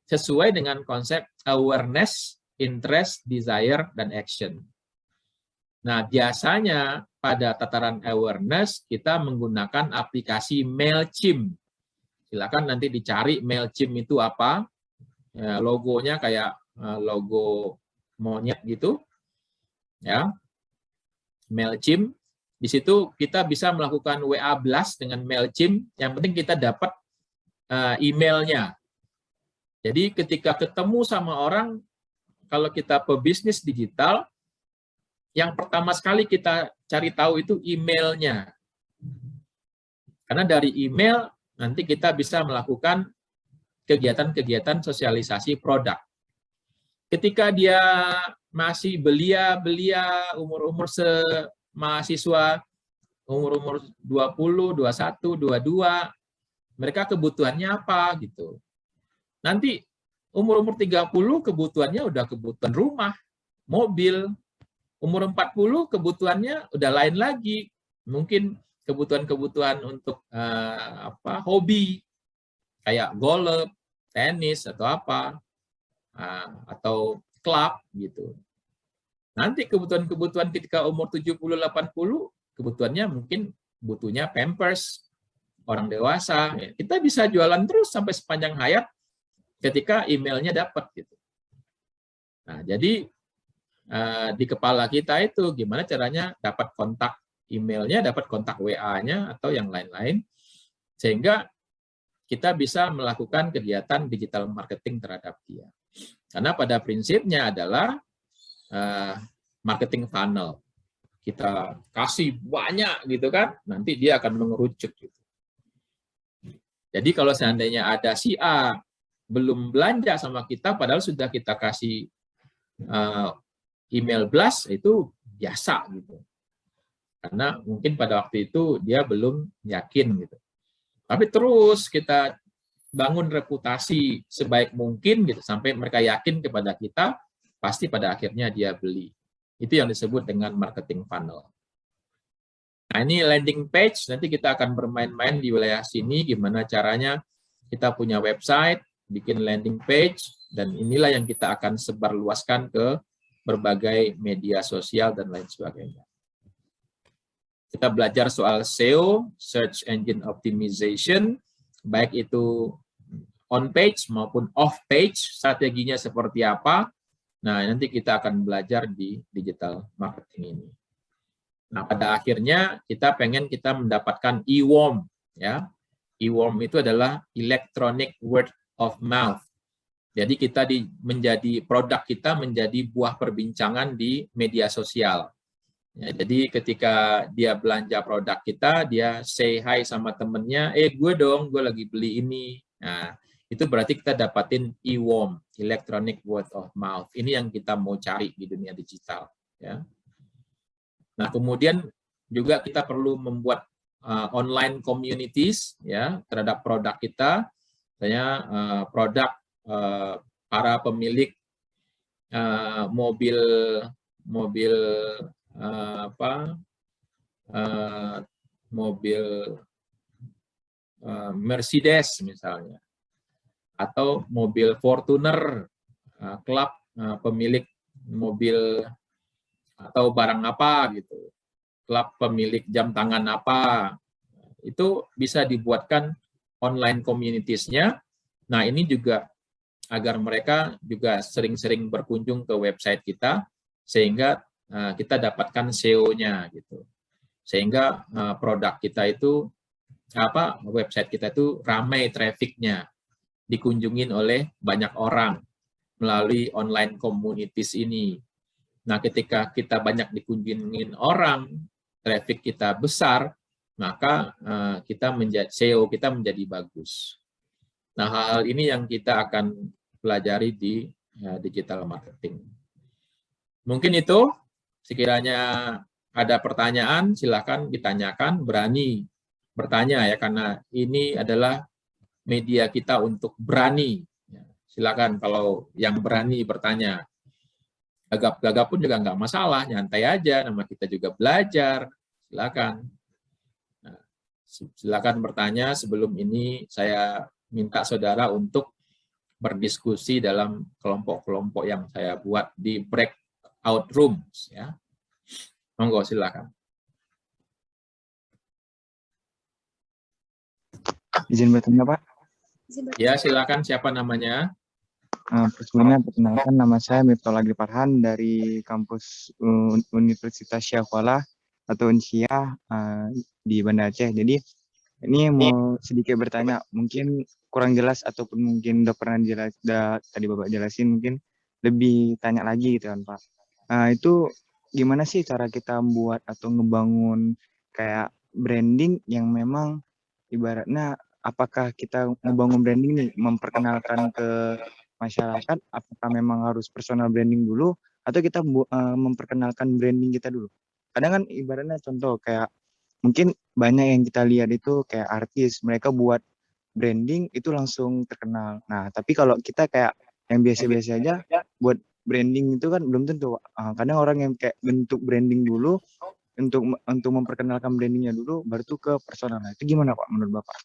sesuai dengan konsep awareness, interest, desire, dan action. Nah, biasanya pada tataran awareness, kita menggunakan aplikasi MailChimp. Silakan nanti dicari MailChimp itu apa. Ya, logonya kayak logo monyet gitu. Ya. MailChimp. Di situ kita bisa melakukan WA blast dengan MailChimp. Yang penting kita dapat emailnya. Jadi ketika ketemu sama orang, kalau kita pebisnis digital, yang pertama sekali kita cari tahu itu emailnya. Karena dari email nanti kita bisa melakukan kegiatan-kegiatan sosialisasi produk. Ketika dia masih belia, umur-umur mahasiswa, umur-umur 20, 21, 22, mereka kebutuhannya apa gitu. Nanti umur-umur 30 kebutuhannya udah kebutuhan rumah, mobil. Umur 40 kebutuhannya udah lain lagi. Mungkin kebutuhan-kebutuhan untuk hobi kayak golf, tenis atau apa, atau klub gitu. Nanti kebutuhan-kebutuhan ketika umur 70-80 kebutuhannya mungkin butuhnya Pampers, orang dewasa. Ya, kita bisa jualan terus sampai sepanjang hayat ketika emailnya dapat gitu. Nah, jadi di kepala kita itu gimana caranya dapat kontak emailnya, dapat kontak WA-nya atau yang lain-lain, sehingga kita bisa melakukan kegiatan digital marketing terhadap dia. Karena pada prinsipnya adalah marketing funnel. Kita kasih banyak gitu kan, nanti dia akan mengerucut gitu. Jadi kalau seandainya ada si A belum belanja sama kita, padahal sudah kita kasih email blast, itu biasa gitu. Karena mungkin pada waktu itu dia belum yakin gitu. Tapi terus kita bangun reputasi sebaik mungkin gitu sampai mereka yakin kepada kita, pasti pada akhirnya dia beli. Itu yang disebut dengan marketing funnel. Nah, ini landing page, nanti kita akan bermain-main di wilayah sini gimana caranya kita punya website, bikin landing page, dan inilah yang kita akan sebarluaskan ke berbagai media sosial dan lain sebagainya. Kita belajar soal SEO, Search Engine Optimization, baik itu on page maupun off page, strateginya seperti apa. Nah, nanti kita akan belajar di digital marketing ini. Nah, pada akhirnya kita pengen kita mendapatkan e-worm, ya. E-worm itu adalah electronic word of mouth. Jadi kita menjadi produk kita menjadi buah perbincangan di media sosial. Ya, jadi ketika dia belanja produk kita, dia say hi sama temennya, gue dong, gue lagi beli ini. Nah, itu berarti kita dapatin e-worm, electronic word of mouth. Ini yang kita mau cari di dunia digital. Ya. Nah, kemudian juga kita perlu membuat online communities ya terhadap produk kita, misalnya produk para pemilik mobil Mercedes misalnya, atau mobil Fortuner, klub pemilik mobil atau barang apa gitu, klub pemilik jam tangan apa, itu bisa dibuatkan online communities-nya. Nah, ini juga agar mereka juga sering-sering berkunjung ke website kita, sehingga kita dapatkan SEO-nya gitu. Sehingga produk kita itu, website kita itu ramai traffic-nya, dikunjungin oleh banyak orang melalui online communities ini. Nah, ketika kita banyak dikunjungin orang, traffic kita besar, maka SEO kita menjadi bagus. Nah, hal ini yang kita akan pelajari di digital marketing. Mungkin itu, sekiranya ada pertanyaan, silakan ditanyakan, berani bertanya ya, karena ini adalah media kita untuk berani. Silakan kalau yang berani bertanya. Gagap-gagap pun juga nggak masalah, nyantai aja, nama kita juga belajar, silakan. Nah, silakan bertanya. Sebelum ini saya minta saudara untuk berdiskusi dalam kelompok-kelompok yang saya buat di breakout rooms ya. Monggo silakan. Izin bertanya, Pak. Ya, silakan, siapa namanya? Sebelumnya perkenalkan, nama saya Miftah Lagri Farhan dari kampus Universitas Syahkuala atau Unsia di Banda Aceh. Jadi ini mau sedikit bertanya, mungkin kurang jelas ataupun mungkin udah pernah tadi Bapak jelasin, mungkin lebih tanya lagi gitu kan Pak. Itu gimana sih cara kita membuat atau ngebangun kayak branding yang memang ibaratnya apakah kita ngebangun branding nih memperkenalkan ke masyarakat, apakah memang harus personal branding dulu atau kita memperkenalkan branding kita dulu? Kadang kan ibaratnya contoh kayak mungkin banyak yang kita lihat itu kayak artis, mereka buat branding itu langsung terkenal. Nah, tapi kalau kita kayak yang biasa-biasa aja buat branding itu kan belum tentu. Kadang orang yang kayak bentuk branding dulu untuk memperkenalkan brandingnya dulu, baru tuh ke personal. Nah, itu gimana Pak menurut Bapak?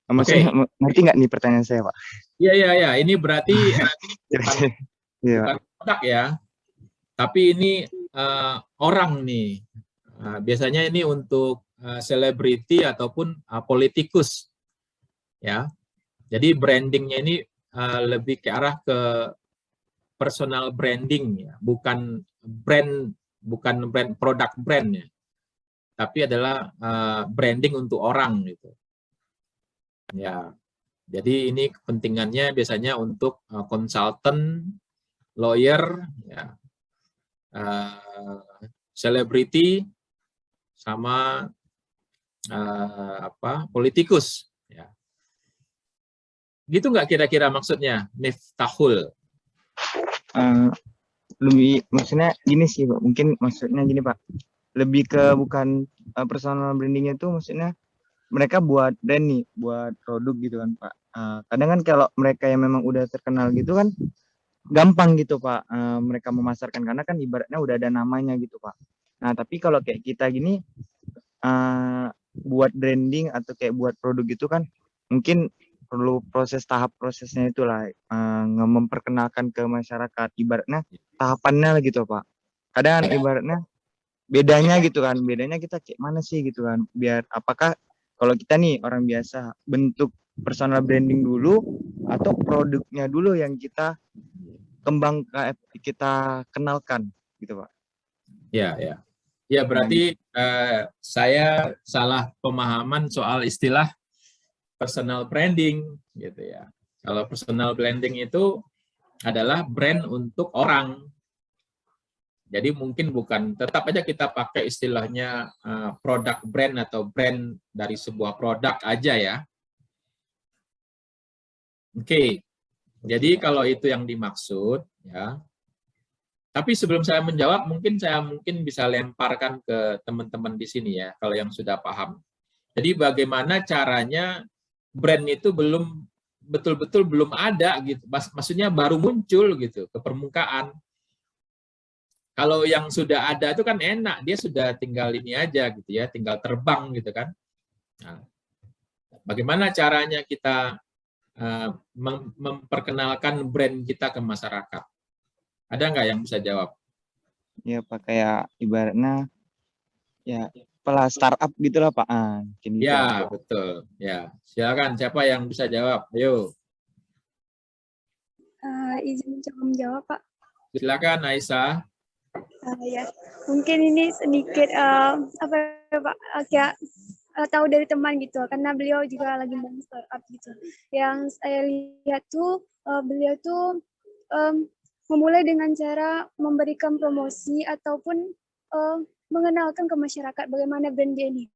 Maksudnya ngerti nggak nih pertanyaan saya Pak? Iya. Ini berarti bukan produk ya, tapi ini orang nih. Biasanya ini untuk selebriti ataupun politikus, ya. Jadi brandingnya ini lebih ke arah ke personal branding, ya, bukan brand produk brand ya, tapi adalah branding untuk orang gitu. Ya, jadi ini kepentingannya biasanya untuk konsultan, lawyer, ya, selebriti, sama politikus. Ya. Gitu nggak kira-kira maksudnya, Miftahul? Lebih maksudnya gini sih Pak, mungkin maksudnya gini Pak, lebih ke bukan personal brandingnya tuh maksudnya mereka buat brand nih, buat produk gitu kan Pak. Kadang kan kalau mereka yang memang udah terkenal gitu kan gampang gitu Pak, mereka memasarkan karena kan ibaratnya udah ada namanya gitu Pak. Nah tapi kalau kayak kita gini buat branding atau kayak buat produk gitu kan mungkin perlu tahap prosesnya itulah, memperkenalkan ke masyarakat, ibaratnya tahapannya gitu Pak. Kadang ibaratnya bedanya gitu kan, bedanya kita kayak mana sih gitu kan, biar apakah kalau kita nih orang biasa bentuk personal branding dulu atau produknya dulu yang kita kita kenalkan gitu Pak. Ya berarti saya salah pemahaman soal istilah personal branding gitu ya. Kalau personal branding itu adalah brand untuk orang. Jadi mungkin bukan, tetap aja kita pakai istilahnya produk brand atau brand dari sebuah produk aja ya. Oke. Jadi kalau itu yang dimaksud ya. Tapi sebelum saya menjawab, saya bisa lemparkan ke teman-teman di sini ya, kalau yang sudah paham. Jadi bagaimana caranya brand itu betul-betul belum ada gitu, maksudnya baru muncul gitu ke permukaan. Kalau yang sudah ada itu kan enak, dia sudah tinggal ini aja gitu ya, tinggal terbang gitu kan. Nah, bagaimana caranya kita memperkenalkan brand kita ke masyarakat? Ada nggak yang bisa jawab? Ya Pak, kayak ibaratnya ya pelah startup gitulah Pak. Ya, betul. Ya, silakan siapa yang bisa jawab? Ayo. Izin coba menjawab, Pak. Silakan Aisyah. Ya, mungkin ini sedikit apa ya, Pak, kayak tahu dari teman gitu, karena beliau juga lagi membangun startup gitu. Yang saya lihat tuh beliau tuh memulai dengan cara memberikan promosi ataupun mengenalkan ke masyarakat bagaimana brand dia ini.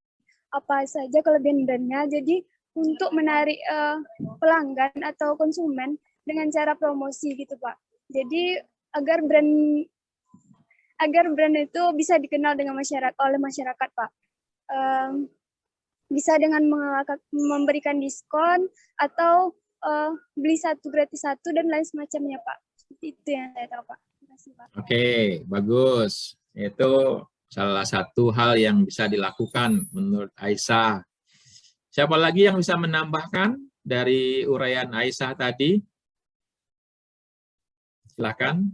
Apa saja kelebihan brandnya, jadi untuk menarik pelanggan atau konsumen dengan cara promosi gitu Pak. Jadi agar brand itu bisa dikenal dengan oleh masyarakat Pak. Bisa dengan memberikan diskon atau beli satu gratis satu dan lain semacamnya Pak. Itu yang saya tahu Pak. Terima kasih Pak. Oke, bagus. Itu salah satu hal yang bisa dilakukan menurut Aisyah. Siapa lagi yang bisa menambahkan dari uraian Aisyah tadi? Silakan.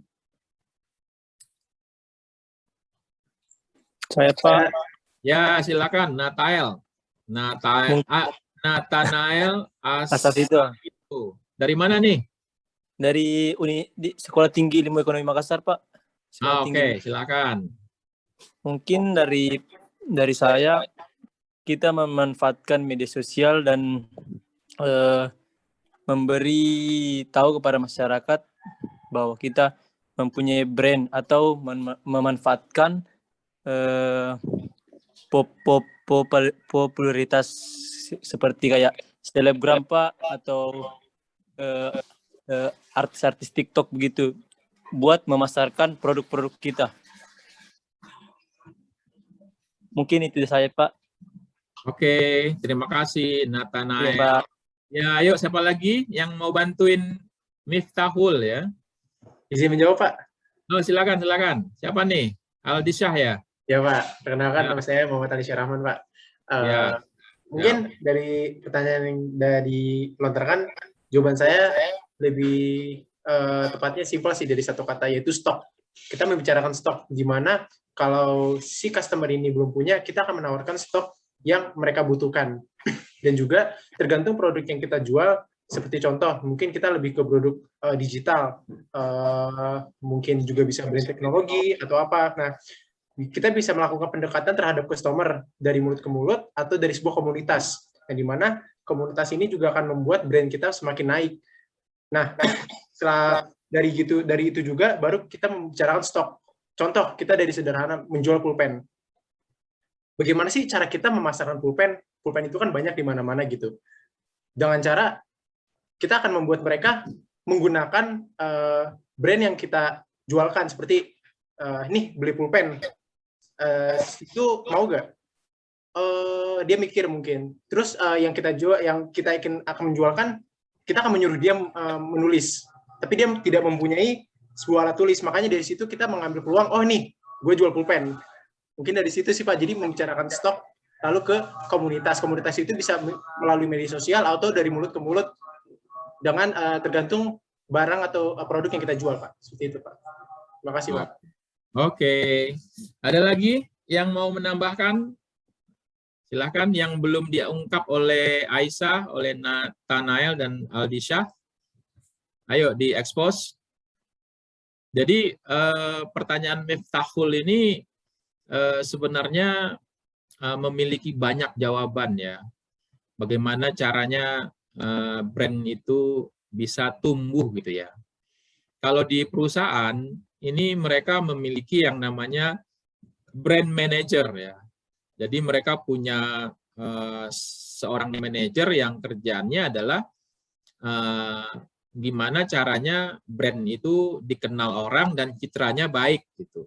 Saya Pak. Ya, silakan Nathanael Asafito. Dari mana nih? Dari Sekolah Tinggi Ilmu Ekonomi Makassar, Pak. Oke, silakan. Mungkin dari saya, kita memanfaatkan media sosial dan memberi tahu kepada masyarakat bahwa kita mempunyai brand atau memanfaatkan popularitas seperti kayak selebgram Pak atau artis-artis TikTok begitu buat memasarkan produk-produk kita. Mungkin itu saya Pak. Oke, terima kasih Nathanael. Ya, ayo siapa lagi yang mau bantuin Miftahul ya? Izin menjawab, Pak. Oh, silakan, silakan. Siapa nih? Aldisyah ya? Ya, Pak. Perkenalkan, Ya. nama saya Muhammad Ali Syarahman, Pak. Ya. Mungkin dari pertanyaan yang dari lontarkan, jawaban saya lebih tepatnya simpel sih dari satu kata, yaitu stok. Kita membicarakan stok, di mana kalau si customer ini belum punya, kita akan menawarkan stok yang mereka butuhkan. Dan juga tergantung produk yang kita jual, seperti contoh, mungkin kita lebih ke produk digital, mungkin juga bisa brand teknologi atau apa. Nah, kita bisa melakukan pendekatan terhadap customer dari mulut ke mulut atau dari sebuah komunitas, yang dimana komunitas ini juga akan membuat brand kita semakin naik. Nah, setelah dari itu juga baru kita membicarakan stok. Contoh, kita dari sederhana menjual pulpen. Bagaimana sih cara kita memasarkan pulpen? Pulpen itu kan banyak di mana-mana gitu. Dengan cara kita akan membuat mereka menggunakan brand yang kita jualkan, seperti nih beli pulpen, itu mau nggak? Dia mikir mungkin. Terus yang kita jual, yang kita akan menjualkan, kita akan menyuruh dia menulis, tapi dia tidak mempunyai sebuah alat tulis. Makanya dari situ kita mengambil peluang, oh nih, gue jual pulpen. Mungkin dari situ sih Pak, jadi membicarakan stok, lalu ke komunitas. Komunitas itu bisa melalui media sosial atau dari mulut ke mulut, dengan tergantung barang atau produk yang kita jual, Pak. Seperti itu, Pak. Terima kasih, Pak. Oke. Ada lagi yang mau menambahkan? Silakan, yang belum diungkap oleh Aisyah, oleh Nathanael dan Aldisyah. Ayo diekspos. Jadi pertanyaan Miftahul ini sebenarnya memiliki banyak jawaban ya. Bagaimana caranya brand itu bisa tumbuh gitu ya. Kalau di perusahaan ini mereka memiliki yang namanya brand manager ya. Jadi mereka punya seorang manajer yang kerjaannya adalah gimana caranya brand itu dikenal orang dan citranya baik gitu.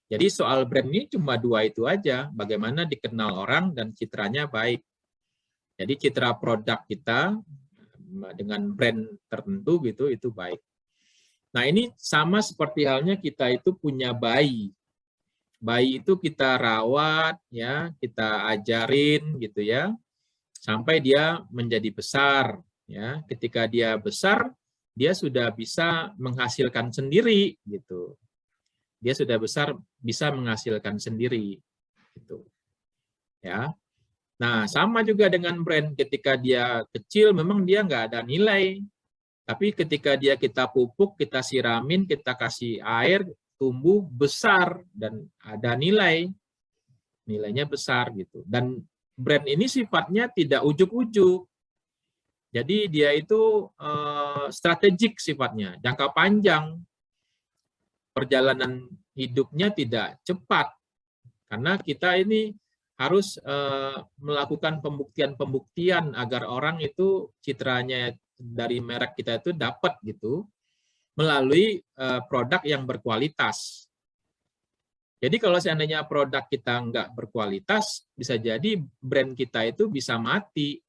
Jadi soal brand ini cuma dua itu aja, bagaimana dikenal orang dan citranya baik. Jadi citra produk kita dengan brand tertentu gitu itu baik. Nah, ini sama seperti halnya kita itu punya bayi. Bayi itu kita rawat ya, kita ajarin gitu ya, sampai dia menjadi besar ya. Ketika dia besar, dia sudah bisa menghasilkan sendiri gitu. Dia sudah besar bisa menghasilkan sendiri gitu. Ya. Nah, sama juga dengan brand, ketika dia kecil memang dia nggak ada nilai. Tapi ketika dia kita pupuk, kita siramin, kita kasih air, tumbuh besar dan ada nilai. Nilainya besar gitu. Dan brand ini sifatnya tidak ujuk-ujuk. Jadi dia itu strategik sifatnya, jangka panjang. Perjalanan hidupnya tidak cepat. Karena kita ini harus melakukan pembuktian-pembuktian agar orang itu citranya dari merek kita itu dapat gitu melalui produk yang berkualitas. Jadi kalau seandainya produk kita nggak berkualitas, bisa jadi brand kita itu bisa mati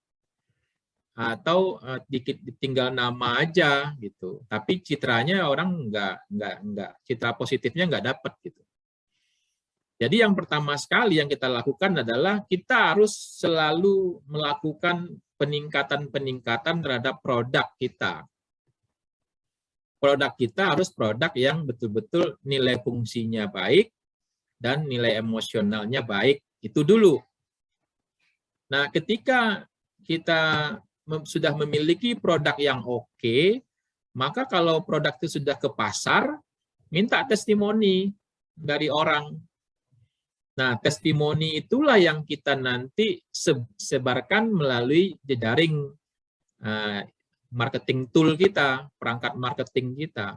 atau tinggal nama aja gitu. Tapi citranya orang nggak citra positifnya nggak dapat gitu. Jadi yang pertama sekali yang kita lakukan adalah kita harus selalu melakukan peningkatan-peningkatan terhadap produk kita. Produk kita harus produk yang betul-betul nilai fungsinya baik dan nilai emosionalnya baik. Itu dulu. Nah, ketika kita sudah memiliki produk yang oke, maka kalau produk itu sudah ke pasar, minta testimoni dari orang. Nah, testimoni itulah yang kita nanti sebarkan melalui jejaring marketing tool kita, perangkat marketing kita.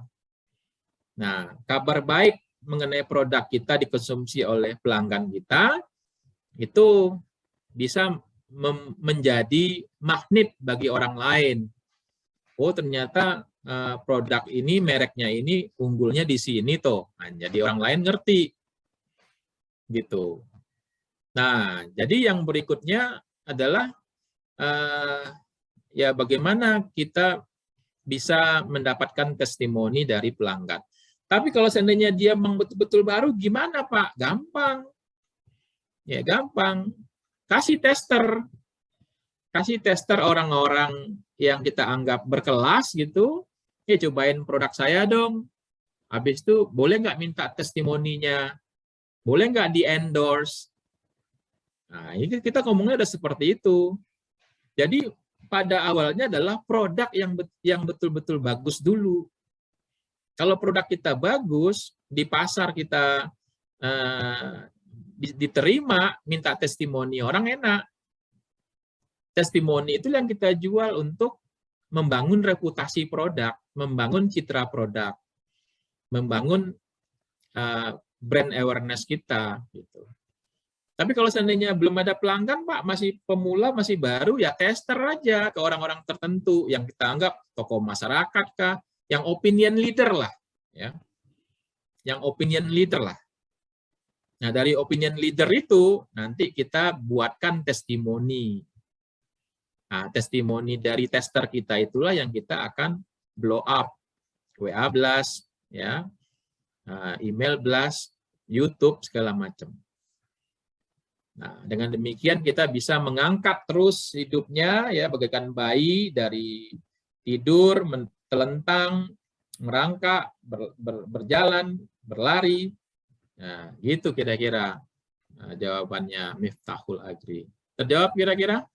Nah, kabar baik mengenai produk kita dikonsumsi oleh pelanggan kita, itu bisa menjadi magnet bagi orang lain. Oh, ternyata produk ini, mereknya ini unggulnya di sini toh. Nah, jadi orang lain ngerti. Gitu. Nah, jadi yang berikutnya adalah ya bagaimana kita bisa mendapatkan testimoni dari pelanggan. Tapi kalau seandainya dia memang betul-betul baru, gimana Pak? Gampang. Ya gampang. Kasih tester orang-orang yang kita anggap berkelas gitu. Ya cobain produk saya dong. Habis itu boleh nggak minta testimoninya? Boleh nggak di-endorse? Nah, ini kita ngomongnya udah seperti itu. Jadi pada awalnya adalah produk yang betul-betul bagus dulu. Kalau produk kita bagus, di pasar kita diterima, minta testimoni orang enak. Testimoni itu yang kita jual untuk membangun reputasi produk, membangun citra produk, membangun brand awareness kita. Gitu. Tapi kalau seandainya belum ada pelanggan, Pak, masih pemula, masih baru, ya tester aja ke orang-orang tertentu yang kita anggap tokoh masyarakat kah, yang opinion leader lah. Ya. Yang opinion leader lah. Nah, dari opinion leader itu, nanti kita buatkan testimoni. Nah, testimoni dari tester kita itulah yang kita akan blow up. WA blast, ya, email blast, YouTube, segala macam. Nah, dengan demikian kita bisa mengangkat terus hidupnya, ya, bagaikan bayi dari tidur, telentang, merangkak, berjalan, berlari. Nah, gitu kira-kira jawabannya Miftahul Agri. Terjawab kira-kira?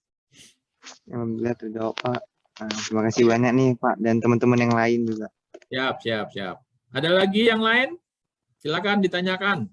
Alhamdulillah terjawab, Pak. Terima kasih banyak nih, Pak, dan teman-teman yang lain juga. Siap. Ada lagi yang lain? Silakan ditanyakan.